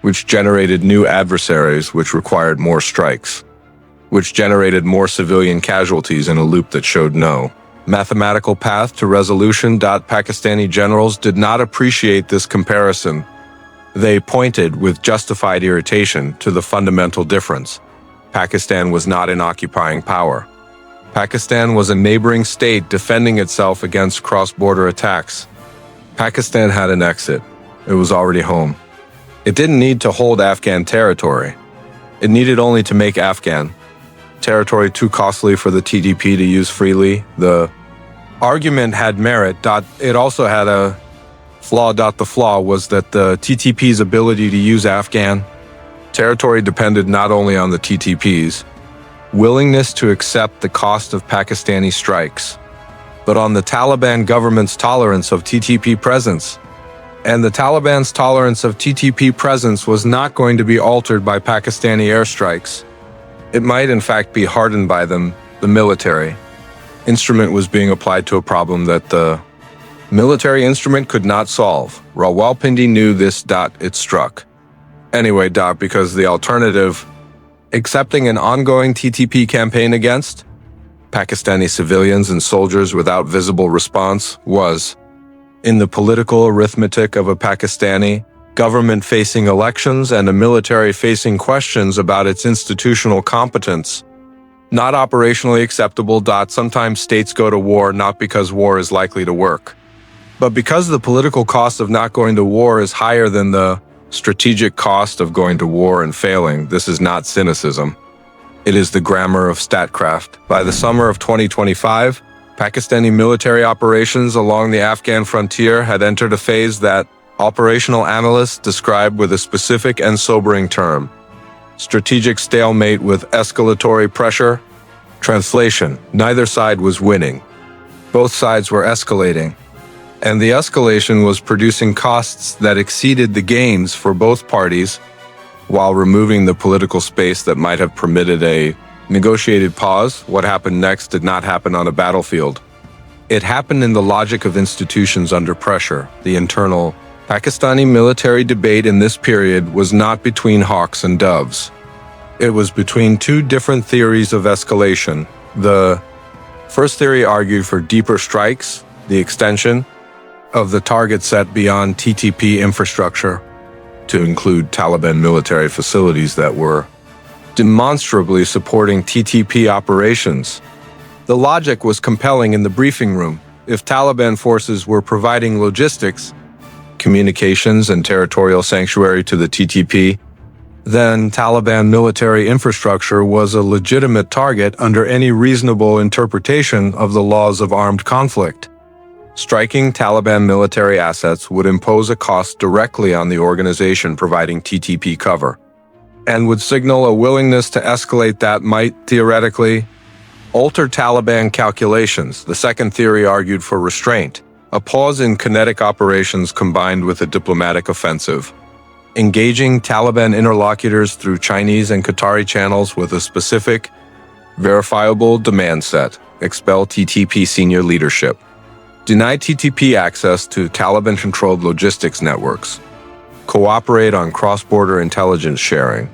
which generated new adversaries, which required more strikes, which generated more civilian casualties in a loop that showed no mathematical path to resolution. Pakistani generals did not appreciate this comparison. They pointed, with justified irritation, to the fundamental difference. Pakistan was not an occupying power. Pakistan was a neighboring state defending itself against cross-border attacks. Pakistan had an exit. It was already home. It didn't need to hold Afghan territory. It needed only to make Afghan territory too costly for the TTP to use freely. The argument had merit. It also had a flaw. The flaw was that the TTP's ability to use Afghan territory depended not only on the TTP's willingness to accept the cost of Pakistani strikes, but on the Taliban government's tolerance of TTP presence. And the Taliban's tolerance of TTP presence was not going to be altered by Pakistani airstrikes. It might in fact be hardened by them. The military instrument was being applied to a problem that the military instrument could not solve. Rawalpindi knew this. It struck. Anyway, because the alternative, accepting an ongoing TTP campaign against Pakistani civilians and soldiers without visible response, was, in the political arithmetic of a Pakistani government facing elections and a military facing questions about its institutional competence, not operationally acceptable. Sometimes states go to war not because war is likely to work, but because the political cost of not going to war is higher than the strategic cost of going to war and failing. This is not cynicism. It is the grammar of statcraft. By the summer of 2025, Pakistani military operations along the Afghan frontier had entered a phase that operational analysts describe with a specific and sobering term: strategic stalemate with escalatory pressure. Translation: neither side was winning. Both sides were escalating, and the escalation was producing costs that exceeded the gains for both parties, while removing the political space that might have permitted a negotiated pause. What happened next did not happen on a battlefield. It happened in the logic of institutions under pressure. The internal Pakistani military debate in this period was not between hawks and doves. It was between two different theories of escalation. The first theory argued for deeper strikes, the extension of the target set beyond TTP infrastructure to include Taliban military facilities that were demonstrably supporting TTP operations. The logic was compelling in the briefing room. If Taliban forces were providing logistics, communications and territorial sanctuary to the TTP, then Taliban military infrastructure was a legitimate target under any reasonable interpretation of the laws of armed conflict. Striking Taliban military assets would impose a cost directly on the organization providing TTP cover, and would signal a willingness to escalate that might, theoretically, alter Taliban calculations. The second theory argued for restraint, a pause in kinetic operations combined with a diplomatic offensive, engaging Taliban interlocutors through Chinese and Qatari channels with a specific, verifiable demand set: expel TTP senior leadership, deny TTP access to Taliban-controlled logistics networks, cooperate on cross-border intelligence sharing.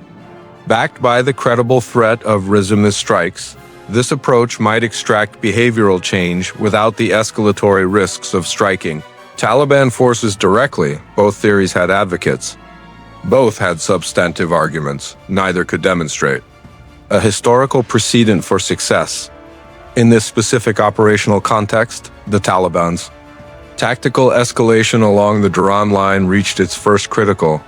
Backed by the credible threat of resummist strikes, this approach might extract behavioral change without the escalatory risks of striking Taliban forces directly. Both theories had advocates. Both had substantive arguments. Neither could demonstrate a historical precedent for success. In this specific operational context, the Taliban's tactical escalation along the Durand Line reached its first critical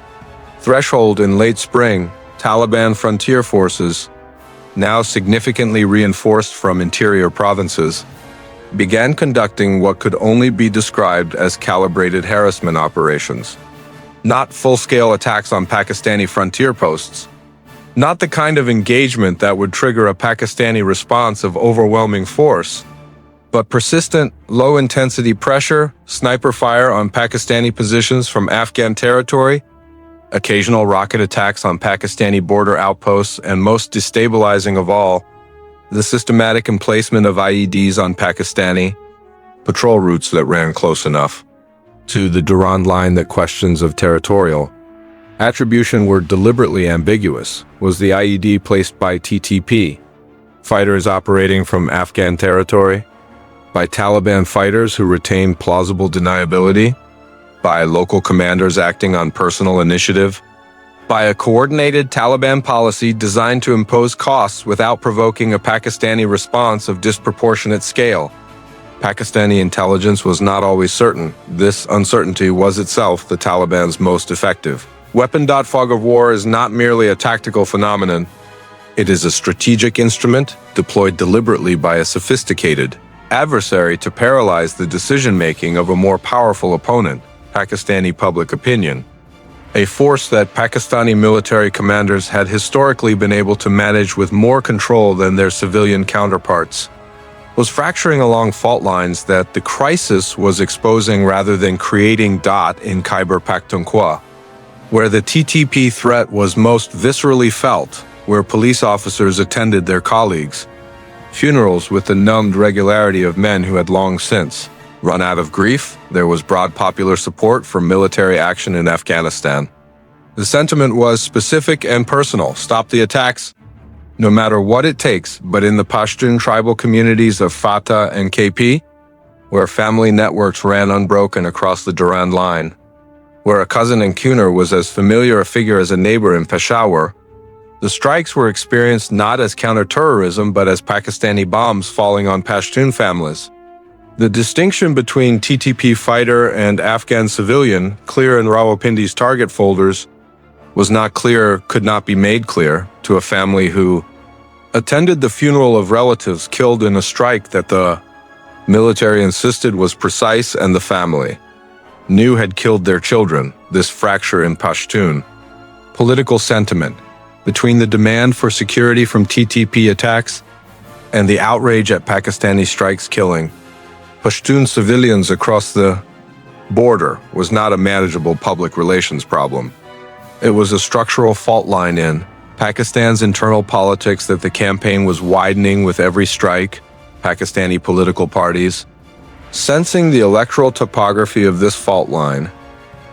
threshold in late spring. Taliban frontier forces, now significantly reinforced from interior provinces, began conducting what could only be described as calibrated harassment operations. Not full-scale attacks on Pakistani frontier posts. Not the kind of engagement that would trigger a Pakistani response of overwhelming force, but persistent, low-intensity pressure, sniper fire on Pakistani positions from Afghan territory, occasional rocket attacks on Pakistani border outposts, and most destabilizing of all, the systematic emplacement of IEDs on Pakistani patrol routes that ran close enough to the Durand Line that questions of territorial attribution were deliberately ambiguous. Was the IED placed by TTP fighters operating from Afghan territory? By Taliban fighters who retained plausible deniability? By local commanders acting on personal initiative? By a coordinated Taliban policy designed to impose costs without provoking a Pakistani response of disproportionate scale? Pakistani intelligence was not always certain. This uncertainty was itself the Taliban's most effective weapon. Fog of war is not merely a tactical phenomenon. It is a strategic instrument deployed deliberately by a sophisticated adversary to paralyze the decision-making of a more powerful opponent, Pakistani public opinion. A force that Pakistani military commanders had historically been able to manage with more control than their civilian counterparts, was fracturing along fault lines that the crisis was exposing rather than creating. In Khyber Pakhtunkhwa, where the TTP threat was most viscerally felt, where police officers attended their colleagues' funerals with the numbed regularity of men who had long since run out of grief, there was broad popular support for military action in Afghanistan. The sentiment was specific and personal: stop the attacks, no matter what it takes. But in the Pashtun tribal communities of Fatah and KP, where family networks ran unbroken across the Durand Line, where a cousin in Kunar was as familiar a figure as a neighbor in Peshawar, the strikes were experienced not as counterterrorism but as Pakistani bombs falling on Pashtun families. The distinction between TTP fighter and Afghan civilian, clear in Rawalpindi's target folders, was not clear, could not be made clear, to a family who attended the funeral of relatives killed in a strike that the military insisted was precise and the family knew had killed their children. This fracture in Pashtun political sentiment between the demand for security from TTP attacks and the outrage at Pakistani strikes killing Pashtun civilians across the border was not a manageable public relations problem. It was a structural fault line in Pakistan's internal politics that the campaign was widening with every strike. Pakistani political parties, sensing the electoral topography of this fault line,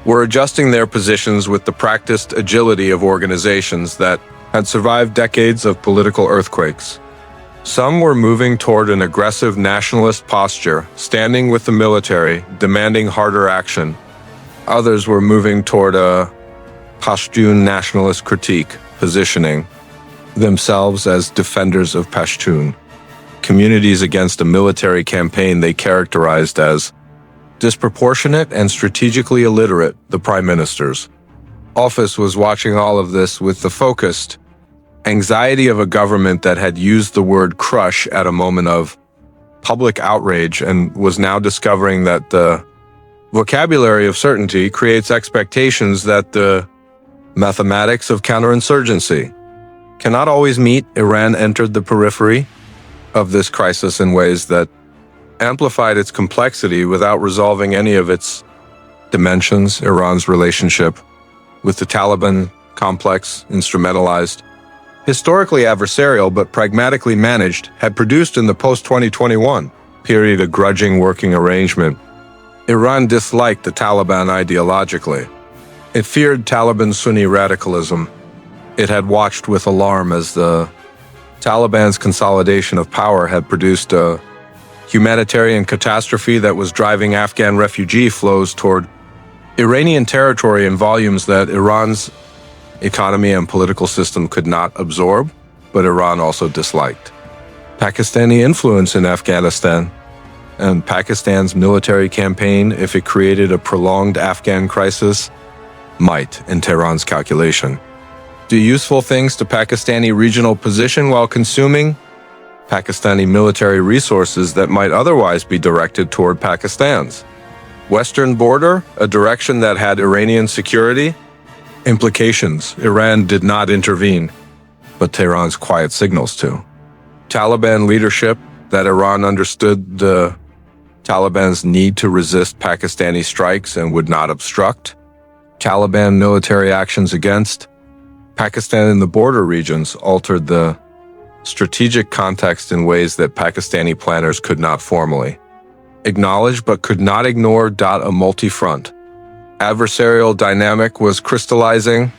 were adjusting their positions with the practiced agility of organizations that had survived decades of political earthquakes. Some were moving toward an aggressive nationalist posture, standing with the military, demanding harder action. Others were moving toward a Pashtun nationalist critique, positioning themselves as defenders of Pashtun communities against a military campaign they characterized as disproportionate and strategically illiterate, the Prime Minister's office was watching all of this with the focused anxiety of a government that had used the word crush at a moment of public outrage and was now discovering that the vocabulary of certainty creates expectations that the mathematics of counterinsurgency cannot always meet. Iran entered the periphery of this crisis in ways that amplified its complexity without resolving any of its dimensions. Iran's relationship with the Taliban, complex, instrumentalized, historically adversarial but pragmatically managed, had produced in the post-2021 period a grudging working arrangement. Iran disliked the Taliban ideologically. It feared Taliban Sunni radicalism. It had watched with alarm as the Taliban's consolidation of power had produced a humanitarian catastrophe that was driving Afghan refugee flows toward Iranian territory in volumes that Iran's economy and political system could not absorb, but Iran also disliked. Pakistani influence in Afghanistan and Pakistan's military campaign, if it created a prolonged Afghan crisis, might, in Tehran's calculation, do useful things to Pakistani regional position while consuming Pakistani military resources that might otherwise be directed toward Pakistan's western border, a direction that had Iranian security implications. Iran did not intervene, but Tehran's quiet signals to Taliban leadership that Iran understood the Taliban's need to resist Pakistani strikes and would not obstruct Taliban military actions against Pakistan in the border regions altered the strategic context in ways that Pakistani planners could not formally acknowledge but could not ignore. A multi-front adversarial dynamic was crystallizing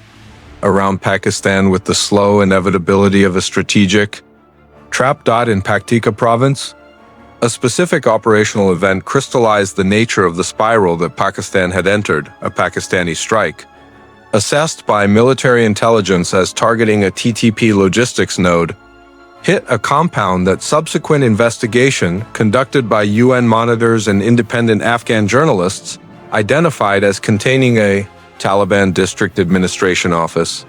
around Pakistan with the slow inevitability of a strategic trap. In Paktika province, a specific operational event crystallized the nature of the spiral that Pakistan had entered. A Pakistani strike, assessed by military intelligence as targeting a TTP logistics node, hit a compound that subsequent investigation conducted by UN monitors and independent Afghan journalists identified as containing a Taliban district administration office.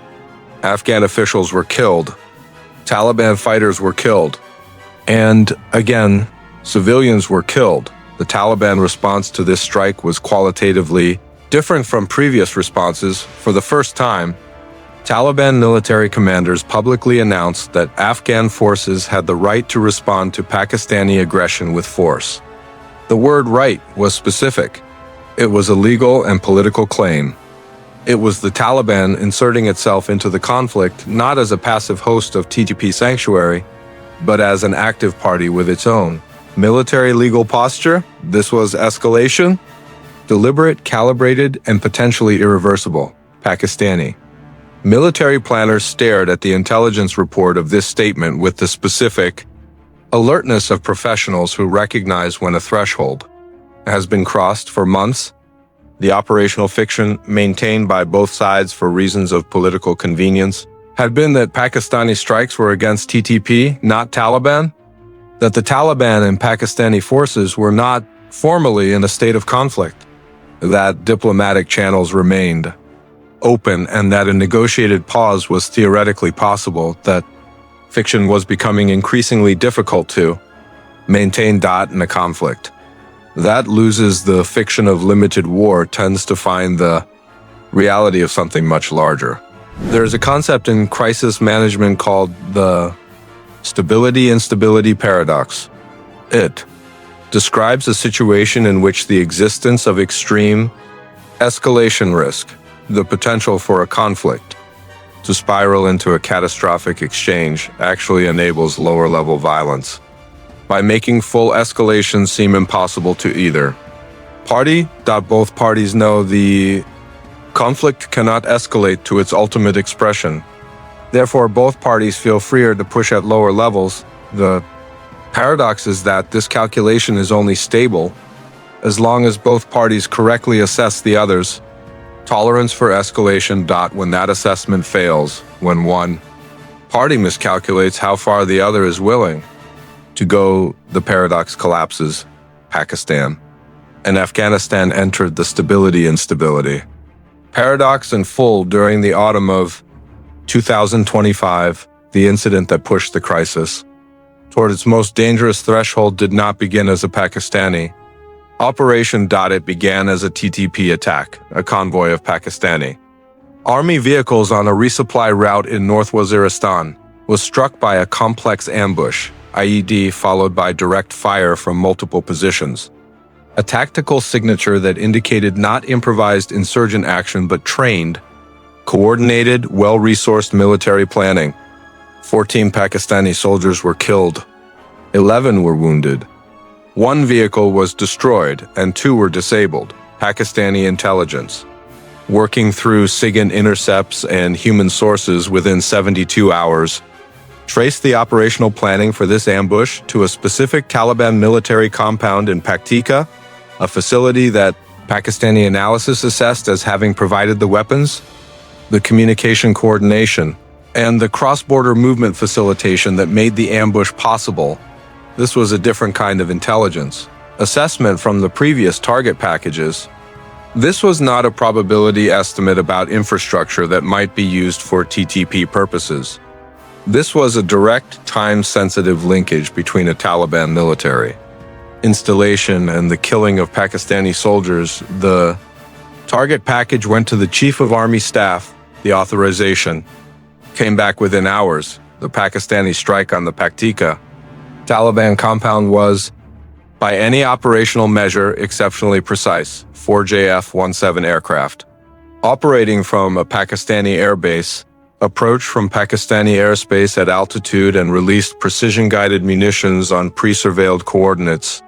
Afghan officials were killed. Taliban fighters were killed. And again, civilians were killed. The Taliban response to this strike was qualitatively different from previous responses. For the first time, Taliban military commanders publicly announced that Afghan forces had the right to respond to Pakistani aggression with force. The word right was specific. It was a legal and political claim. It was the Taliban inserting itself into the conflict not as a passive host of TTP sanctuary, but as an active party with its own military legal posture. This was escalation, deliberate, calibrated, and potentially irreversible. Pakistani military planners stared at the intelligence report of this statement with the specific alertness of professionals who recognize when a threshold has been crossed. For months, the operational fiction maintained by both sides for reasons of political convenience had been that Pakistani strikes were against TTP, not Taliban, that the Taliban and Pakistani forces were not formally in a state of conflict, that diplomatic channels remained open and that a negotiated pause was theoretically possible. That fiction was becoming increasingly difficult to maintain. In a conflict that loses the fiction of limited war tends to find the reality of something much larger. There's a concept in crisis management called the stability-instability paradox. It describes a situation in which the existence of extreme escalation risk, the potential for a conflict to spiral into a catastrophic exchange, actually enables lower-level violence by making full escalation seem impossible to either party. Both parties know the conflict cannot escalate to its ultimate expression. Therefore, both parties feel freer to push at lower levels. The paradox is that this calculation is only stable as long as both parties correctly assess the other's tolerance for escalation. When that assessment fails, when one party miscalculates how far the other is willing to go, the paradox collapses. Pakistan and Afghanistan entered the stability instability. Paradox in full during the autumn of 2025, the incident that pushed the crisis toward its most dangerous threshold did not begin as a Pakistani Operation. It began as a TTP attack, a convoy of Pakistani army vehicles on a resupply route in North Waziristan was struck by a complex ambush, IED, followed by direct fire from multiple positions. A tactical signature that indicated not improvised insurgent action but trained, coordinated, well-resourced military planning. 14 Pakistani soldiers were killed. 11 were wounded. 1 vehicle was destroyed and 2 were disabled. Pakistani intelligence, working through SIGINT intercepts and human sources within 72 hours, traced the operational planning for this ambush to a specific Taliban military compound in Paktika, a facility that Pakistani analysis assessed as having provided the weapons, the communication coordination, and the cross-border movement facilitation that made the ambush possible. This was a different kind of intelligence assessment from the previous target packages. This was not a probability estimate about infrastructure that might be used for TTP purposes. This was a direct, time-sensitive linkage between a Taliban military installation and the killing of Pakistani soldiers. The target package went to the Chief of Army Staff. The authorization came back within hours. The Pakistani strike on the Paktika Taliban compound was, by any operational measure, exceptionally precise. 4 JF-17 aircraft, operating from a Pakistani airbase, approached from Pakistani airspace at altitude and released precision-guided munitions on pre-surveilled coordinates.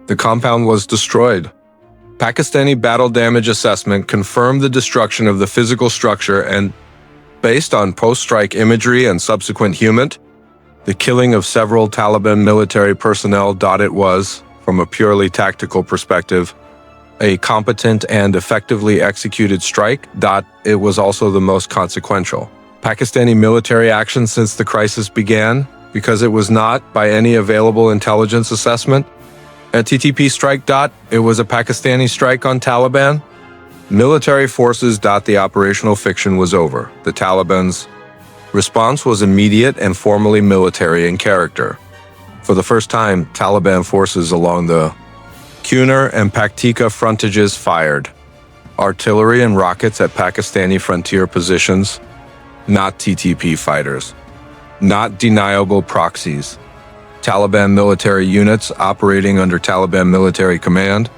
The compound was destroyed. Pakistani battle damage assessment confirmed the destruction of the physical structure and, based on post-strike imagery and subsequent HUMINT, the killing of several Taliban military personnel. It was, from a purely tactical perspective, a competent and effectively executed strike. It was also the most consequential Pakistani military action since the crisis began, because it was not, by any available intelligence assessment, a TTP strike. It was a Pakistani strike on Taliban military forces. The operational fiction was over. The Taliban's response was immediate and formally military in character. For the first time, Taliban forces along the Kunar and Paktika frontages fired artillery and rockets at Pakistani frontier positions, not TTP fighters, not deniable proxies. Taliban military units operating under Taliban military command,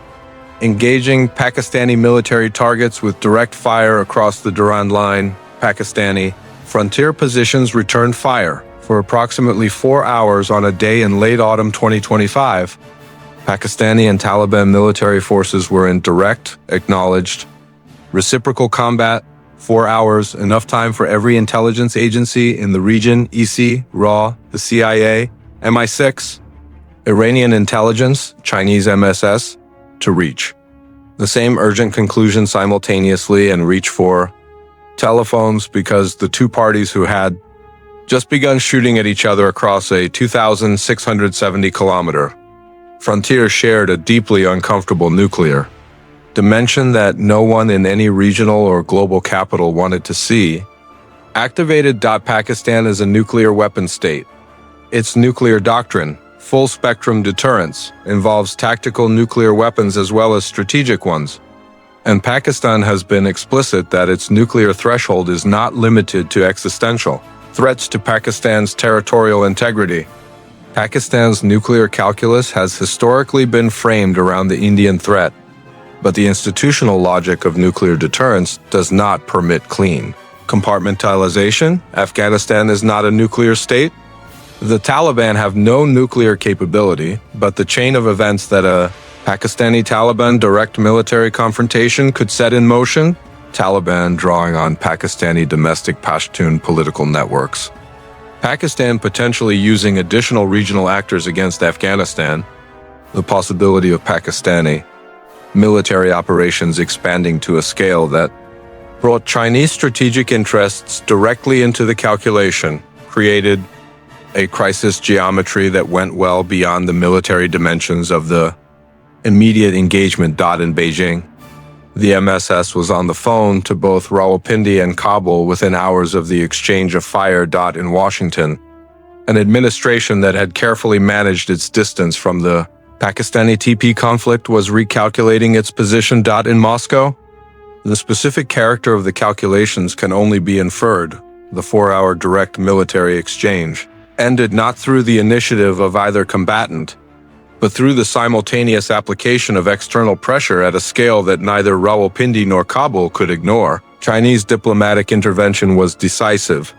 engaging Pakistani military targets with direct fire across the Durand Line. Pakistani frontier positions returned fire for approximately 4 hours on a day in late autumn 2025. Pakistani and Taliban military forces were in direct, acknowledged, reciprocal combat. 4 hours, enough time for every intelligence agency in the region, EC, RAW, the CIA, MI6, Iranian intelligence, Chinese MSS, to reach the same urgent conclusion simultaneously and reach for telephones, because the two parties who had just begun shooting at each other across a 2,670-kilometer frontier shared a deeply uncomfortable nuclear dimension that no one in any regional or global capital wanted to see. Activated. Pakistan is a nuclear weapon state. Its nuclear doctrine, full-spectrum deterrence, involves tactical nuclear weapons as well as strategic ones. And Pakistan has been explicit that its nuclear threshold is not limited to existential threats to Pakistan's territorial integrity. Pakistan's nuclear calculus has historically been framed around the Indian threat, but the institutional logic of nuclear deterrence does not permit clean compartmentalization. Afghanistan is not a nuclear state. The Taliban have no nuclear capability, but the chain of events that a Pakistani-Taliban direct military confrontation could set in motion, Taliban drawing on Pakistani domestic Pashtun political networks, Pakistan potentially using additional regional actors against Afghanistan, the possibility of Pakistani military operations expanding to a scale that brought Chinese strategic interests directly into the calculation, created a crisis geometry that went well beyond the military dimensions of the immediate engagement. In Beijing, the MSS was on the phone to both Rawalpindi and Kabul within hours of the exchange of fire. In Washington, an administration that had carefully managed its distance from the Pakistani TP conflict was recalculating its position. In Moscow, the specific character of the calculations can only be inferred. The 4-hour direct military exchange ended not through the initiative of either combatant, but through the simultaneous application of external pressure at a scale that neither Rawalpindi nor Kabul could ignore. Chinese diplomatic intervention was decisive.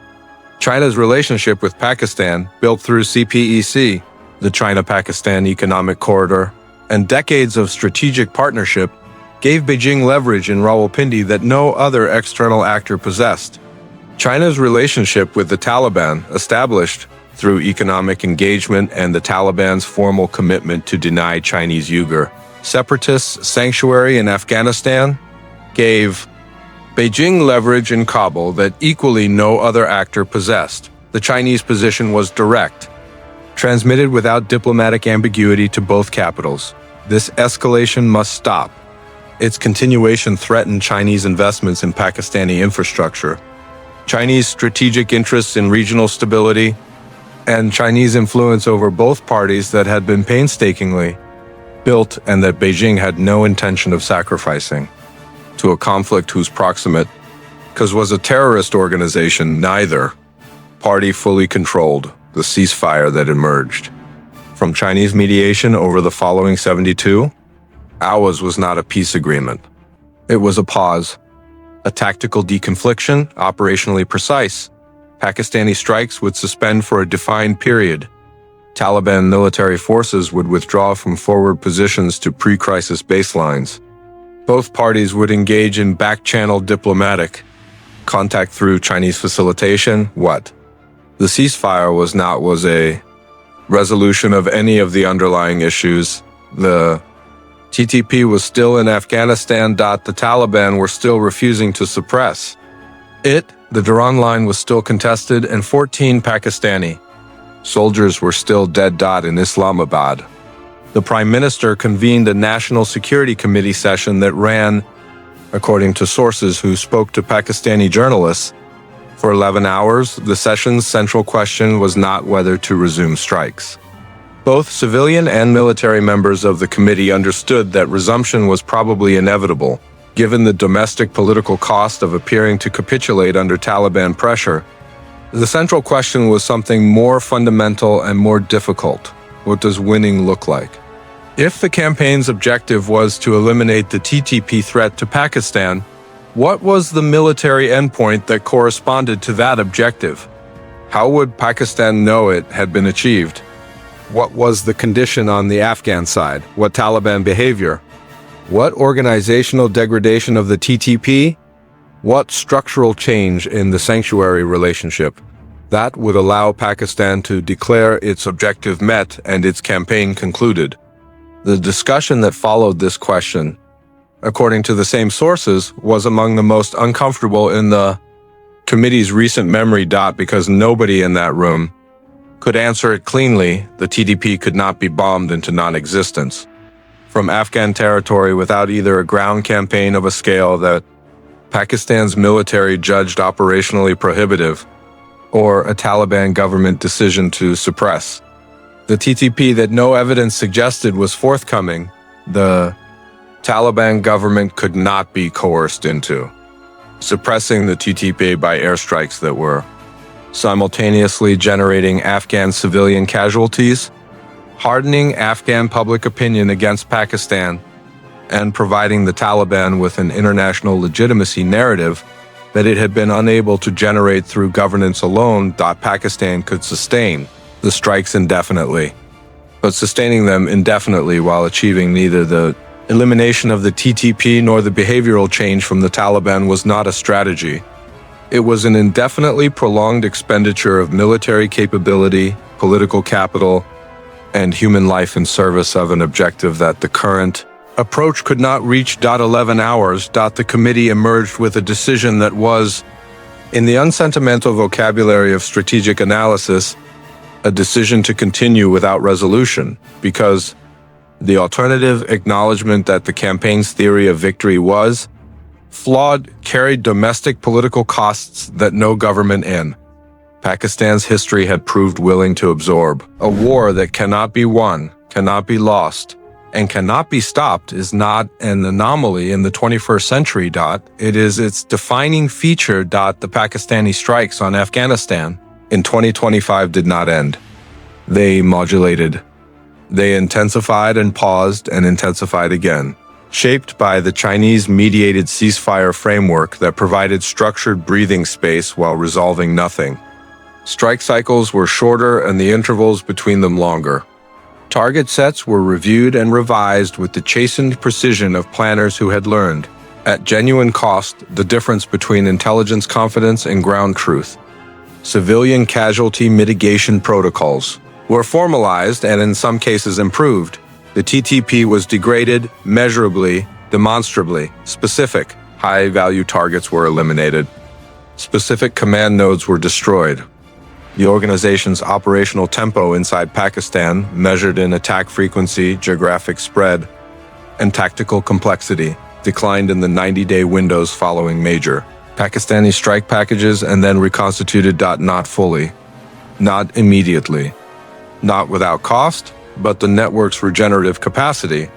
China's relationship with Pakistan, built through CPEC, the China-Pakistan Economic Corridor, and decades of strategic partnership, gave Beijing leverage in Rawalpindi that no other external actor possessed. China's relationship with the Taliban, established through economic engagement and the Taliban's formal commitment to deny Chinese Uyghur separatists sanctuary in Afghanistan, gave Beijing leverage in Kabul that equally no other actor possessed. The Chinese position was direct, transmitted without diplomatic ambiguity to both capitals. This escalation must stop. Its continuation threatened Chinese investments in Pakistani infrastructure, Chinese strategic interests in regional stability, and Chinese influence over both parties that had been painstakingly built and that Beijing had no intention of sacrificing to a conflict whose proximate cause was a terrorist organization. Neither party fully controlled the ceasefire that emerged from Chinese mediation over the following 72 hours was not a peace agreement. It was a pause, a tactical deconfliction, operationally precise. Pakistani strikes would suspend for a defined period. Taliban military forces would withdraw from forward positions to pre-crisis baselines. Both parties would engage in back-channel diplomatic contact through Chinese facilitation. The ceasefire was a resolution of any of the underlying issues. The TTP was still in Afghanistan. The Taliban were still refusing to suppress it. The Durand Line was still contested, and 14 Pakistani soldiers were still dead. In Islamabad, the Prime Minister convened a National Security Committee session that ran, according to sources who spoke to Pakistani journalists, for 11 hours. The session's central question was not whether to resume strikes. Both civilian and military members of the committee understood that resumption was probably inevitable, given the domestic political cost of appearing to capitulate under Taliban pressure. The central question was something more fundamental and more difficult. What does winning look like? If the campaign's objective was to eliminate the TTP threat to Pakistan, what was the military endpoint that corresponded to that objective? How would Pakistan know it had been achieved? What was the condition on the Afghan side? What Taliban behavior? What organizational degradation of the TTP? What structural change in the sanctuary relationship? That would allow Pakistan to declare its objective met and its campaign concluded. The discussion that followed this question, according to the same sources, was among the most uncomfortable in the committee's recent memory. Because nobody in that room could answer it cleanly. The TTP could not be bombed into non-existence from Afghan territory without either a ground campaign of a scale that Pakistan's military judged operationally prohibitive or a Taliban government decision to suppress the TTP that no evidence suggested was forthcoming. The Taliban government could not be coerced into suppressing the TTP by airstrikes that were simultaneously generating Afghan civilian casualties, hardening Afghan public opinion against Pakistan, and providing the Taliban with an international legitimacy narrative that it had been unable to generate through governance alone. Pakistan could sustain the strikes indefinitely, but sustaining them indefinitely while achieving neither the elimination of the TTP nor the behavioral change from the Taliban was not a strategy. It was an indefinitely prolonged expenditure of military capability, political capital, and human life in service of an objective that the current approach could not reach. 11 hours. The committee emerged with a decision that was, in the unsentimental vocabulary of strategic analysis, a decision to continue without resolution, because The alternative acknowledgement that the campaign's theory of victory was flawed carried domestic political costs that no government in Pakistan's history had proved willing to absorb. A war that cannot be won, cannot be lost, and cannot be stopped is not an anomaly in the 21st century. It is its defining feature. The Pakistani strikes on Afghanistan in 2025 did not end. They modulated. They intensified and paused and intensified again, shaped by the Chinese-mediated ceasefire framework that provided structured breathing space while resolving nothing. Strike cycles were shorter and the intervals between them longer. Target sets were reviewed and revised with the chastened precision of planners who had learned, at genuine cost, the difference between intelligence confidence and ground truth. Civilian casualty mitigation protocols were formalized and in some cases improved. The TTP was degraded, measurably, demonstrably, specific. High-value targets were eliminated. Specific command nodes were destroyed. The organization's operational tempo inside Pakistan, measured in attack frequency, geographic spread, and tactical complexity, declined in the 90-day windows following major Pakistani strike packages and then reconstituted. Not fully, not immediately, not without cost, but the network's regenerative capacity,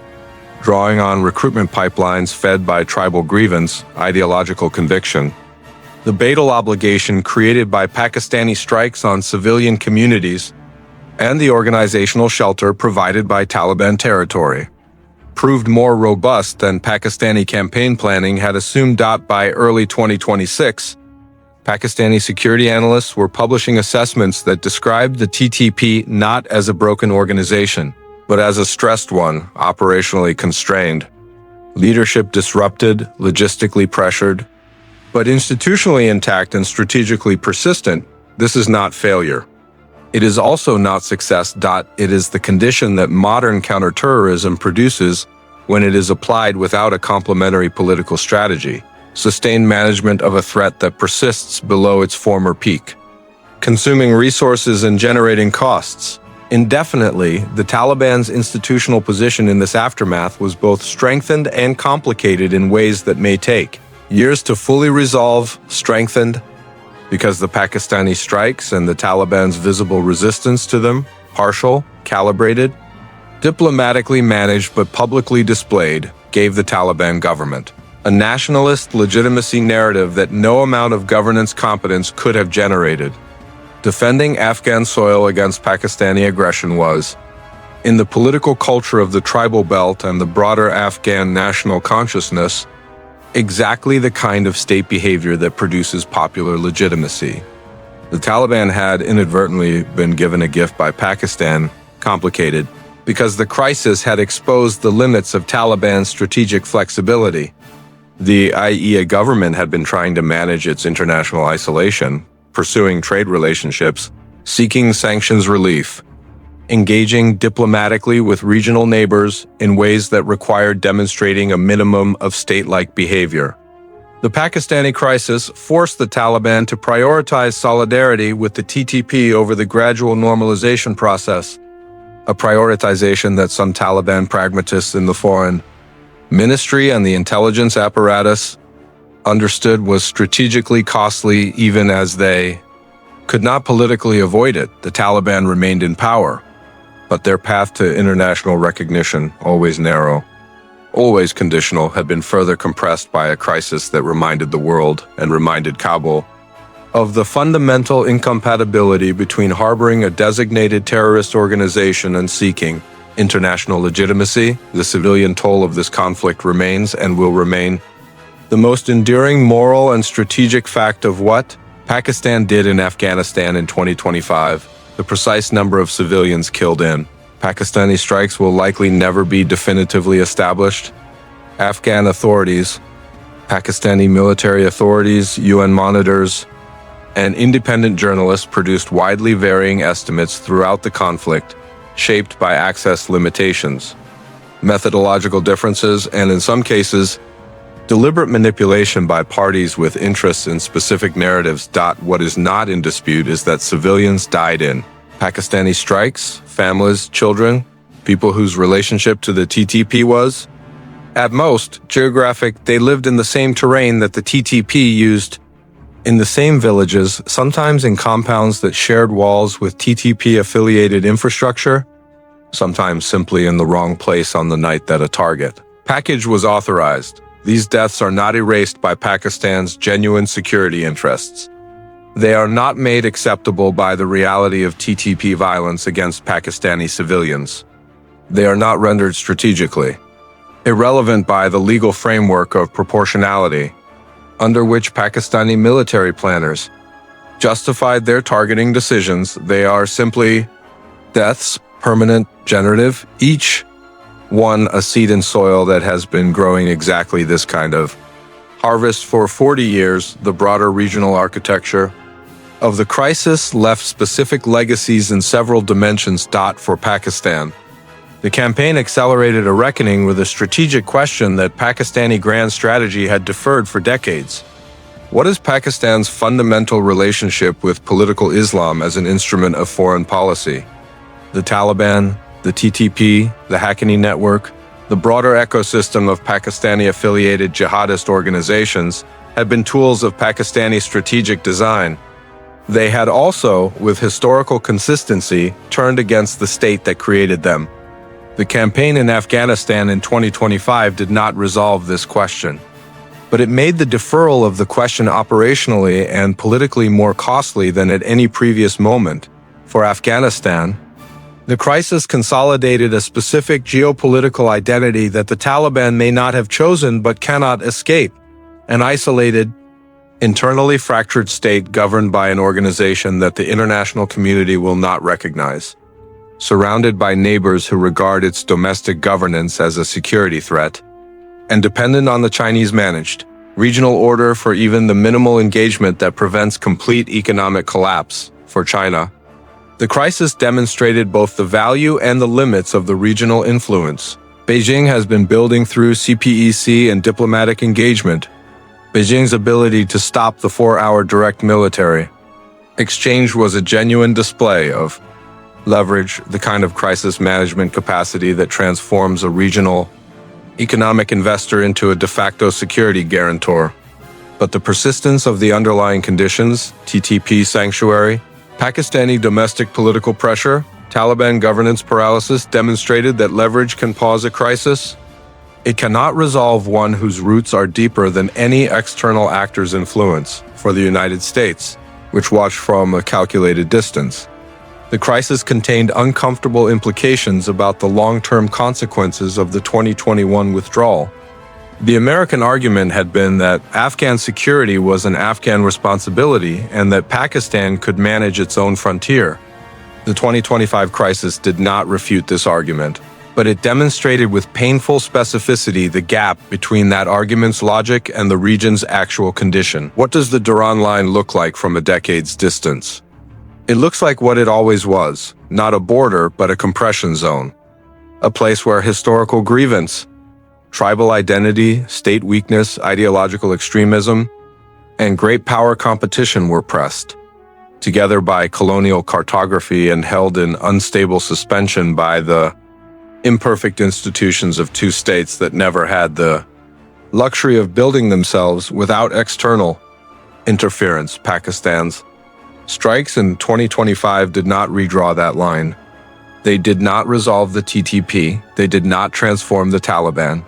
drawing on recruitment pipelines fed by tribal grievance, ideological conviction. The Badal obligation created by Pakistani strikes on civilian communities and the organizational shelter provided by Taliban territory proved more robust than Pakistani campaign planning had assumed. By early 2026, Pakistani security analysts were publishing assessments that described the TTP not as a broken organization, but as a stressed one, operationally constrained, leadership disrupted, logistically pressured, but institutionally intact and strategically persistent. This is not failure. It is also not success. It is the condition that modern counterterrorism produces when it is applied without a complementary political strategy, sustained management of a threat that persists below its former peak, consuming resources and generating costs. Indefinitely, the Taliban's institutional position in this aftermath was both strengthened and complicated in ways that may take years to fully resolve. Strengthened because the Pakistani strikes and the Taliban's visible resistance to them, partial, calibrated, diplomatically managed but publicly displayed, gave the Taliban government a nationalist legitimacy narrative that no amount of governance competence could have generated. Defending Afghan soil against Pakistani aggression was, in the political culture of the tribal belt and the broader Afghan national consciousness, exactly the kind of state behavior that produces popular legitimacy. The Taliban had inadvertently been given a gift by Pakistan, complicated, because the crisis had exposed the limits of Taliban's strategic flexibility. The IEA government had been trying to manage its international isolation, pursuing trade relationships, seeking sanctions relief, engaging diplomatically with regional neighbors in ways that required demonstrating a minimum of state-like behavior. The Pakistani crisis forced the Taliban to prioritize solidarity with the TTP over the gradual normalization process, a prioritization that some Taliban pragmatists in the foreign ministry and the intelligence apparatus understood was strategically costly even as they could not politically avoid it. The Taliban remained in power, but their path to international recognition, always narrow, always conditional, had been further compressed by a crisis that reminded the world and reminded Kabul of the fundamental incompatibility between harboring a designated terrorist organization and seeking international legitimacy. The civilian toll of this conflict remains and will remain the most enduring moral and strategic fact of what Pakistan did in Afghanistan in 2025. The precise number of civilians killed in Pakistani strikes will likely never be definitively established. Afghan authorities, Pakistani military authorities, UN monitors, and independent journalists produced widely varying estimates throughout the conflict, shaped by access limitations, methodological differences, and in some cases, deliberate manipulation by parties with interests in specific narratives. What is not in dispute is that civilians died in Pakistani strikes, families, children, People whose relationship to the TTP was, at most, geographic. They lived in the same terrain that the TTP used, in the same villages, sometimes in compounds that shared walls with TTP-affiliated infrastructure, sometimes simply in the wrong place on the night that a target package was authorized. These deaths are not erased by Pakistan's genuine security interests. They are not made acceptable by the reality of TTP violence against Pakistani civilians. They are not rendered strategically irrelevant by the legal framework of proportionality, under which Pakistani military planners justified their targeting decisions. They are simply deaths, permanent, generative, each one a seed in soil that has been growing exactly this kind of harvest for 40 years. The broader regional architecture of the crisis left specific legacies in several dimensions. For Pakistan, the campaign accelerated a reckoning with a strategic question that Pakistani grand strategy had deferred for decades. What is Pakistan's fundamental relationship with political Islam as an instrument of foreign policy? The Taliban, the TTP, the Haqqani network, the broader ecosystem of Pakistani-affiliated jihadist organizations had been tools of Pakistani strategic design. They had also, with historical consistency, turned against the state that created them. The campaign in Afghanistan in 2025 did not resolve this question, but it made the deferral of the question operationally and politically more costly than at any previous moment. For Afghanistan, the crisis consolidated a specific geopolitical identity that the Taliban may not have chosen but cannot escape: an isolated, internally fractured state governed by an organization that the international community will not recognize, surrounded by neighbors who regard its domestic governance as a security threat, and dependent on the Chinese-managed regional order for even the minimal engagement that prevents complete economic collapse. For China, the crisis demonstrated both the value and the limits of the regional influence. Beijing has been building through CPEC and diplomatic engagement. Beijing's ability to stop the 4-hour direct military exchange was a genuine display of leverage, the kind of crisis management capacity that transforms a regional economic investor into a de facto security guarantor. But the persistence of the underlying conditions, TTP sanctuary, Pakistani domestic political pressure, Taliban governance paralysis, demonstrated that leverage can pause a crisis. It cannot resolve one whose roots are deeper than any external actor's influence. For the United States, which watched from a calculated distance, the crisis contained uncomfortable implications about the long-term consequences of the 2021 withdrawal. The American argument had been that Afghan security was an Afghan responsibility and that Pakistan could manage its own frontier. The 2025 crisis did not refute this argument, but it demonstrated with painful specificity the gap between that argument's logic and the region's actual condition. What does the Durand Line look like from a decade's distance? It looks like what it always was, not a border but a compression zone, a place where historical grievance, tribal identity, state weakness, ideological extremism, and great power competition were pressed together by colonial cartography and held in unstable suspension by the imperfect institutions of two states that never had the luxury of building themselves without external interference. Pakistan's strikes in 2025 did not redraw that line. They did not resolve the TTP. They did not transform the Taliban.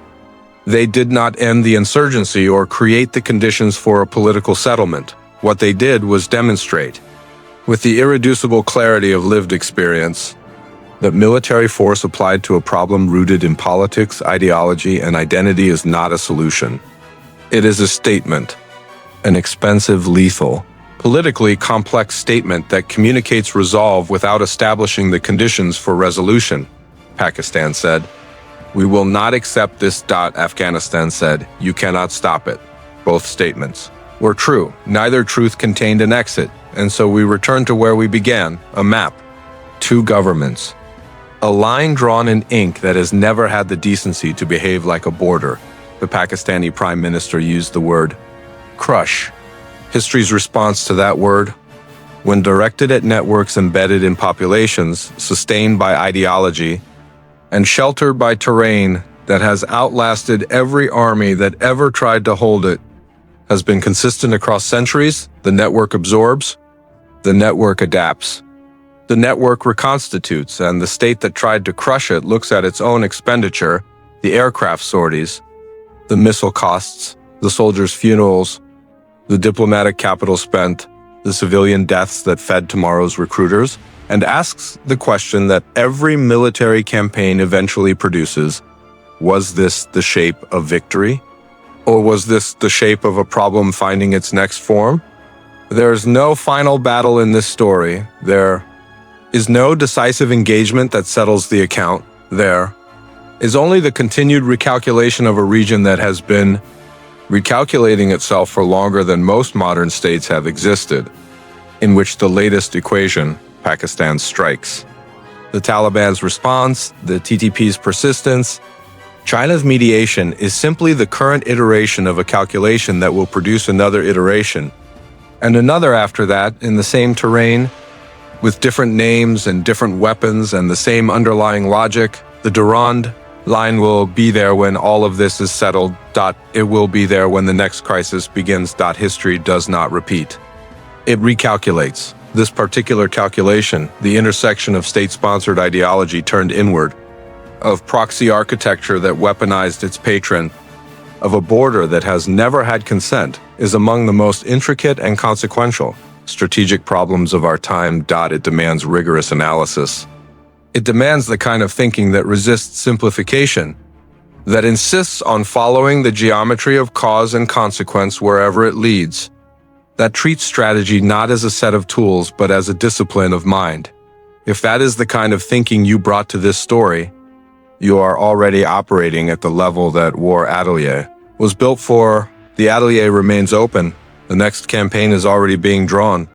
They did not end the insurgency or create the conditions for a political settlement. What they did was demonstrate, with the irreducible clarity of lived experience, that military force applied to a problem rooted in politics, ideology, and identity is not a solution. It is a statement, an expensive, lethal, politically complex statement that communicates resolve without establishing the conditions for resolution. Pakistan said, "We will not accept this." Afghanistan said, "You cannot stop it." Both statements were true. Neither truth contained an exit, and so we returned to where we began, a map. Two governments. A line drawn in ink that has never had the decency to behave like a border. The Pakistani Prime Minister used the word crush. History's response to that word, when directed at networks embedded in populations, sustained by ideology, and sheltered by terrain that has outlasted every army that ever tried to hold it, has been consistent across centuries. The network absorbs, the network adapts. The network reconstitutes, and the state that tried to crush it looks at its own expenditure, the aircraft sorties, the missile costs, the soldiers' funerals, the diplomatic capital spent, the civilian deaths that fed tomorrow's recruiters, and asks the question that every military campaign eventually produces: was this the shape of victory? Or was this the shape of a problem finding its next form? There is no final battle in this story. There is no decisive engagement that settles the account. There is only the continued recalculation of a region that has been recalculating itself for longer than most modern states have existed, in which the latest equation, Pakistan, strikes. The Taliban's response, the TTP's persistence, China's mediation is simply the current iteration of a calculation that will produce another iteration, and another after that in the same terrain, with different names and different weapons and the same underlying logic. The Durand Line will be there when all of this is settled. It will be there when the next crisis begins. History does not repeat. It recalculates. This particular calculation, the intersection of state-sponsored ideology turned inward, of proxy architecture that weaponized its patron, of a border that has never had consent, is among the most intricate and consequential strategic problems of our time. It demands rigorous analysis. It demands the kind of thinking that resists simplification, that insists on following the geometry of cause and consequence wherever it leads, that treats strategy not as a set of tools but as a discipline of mind. If that is the kind of thinking you brought to this story, you are already operating at the level that War Atelier was built for. The atelier remains open. The next campaign is already being drawn.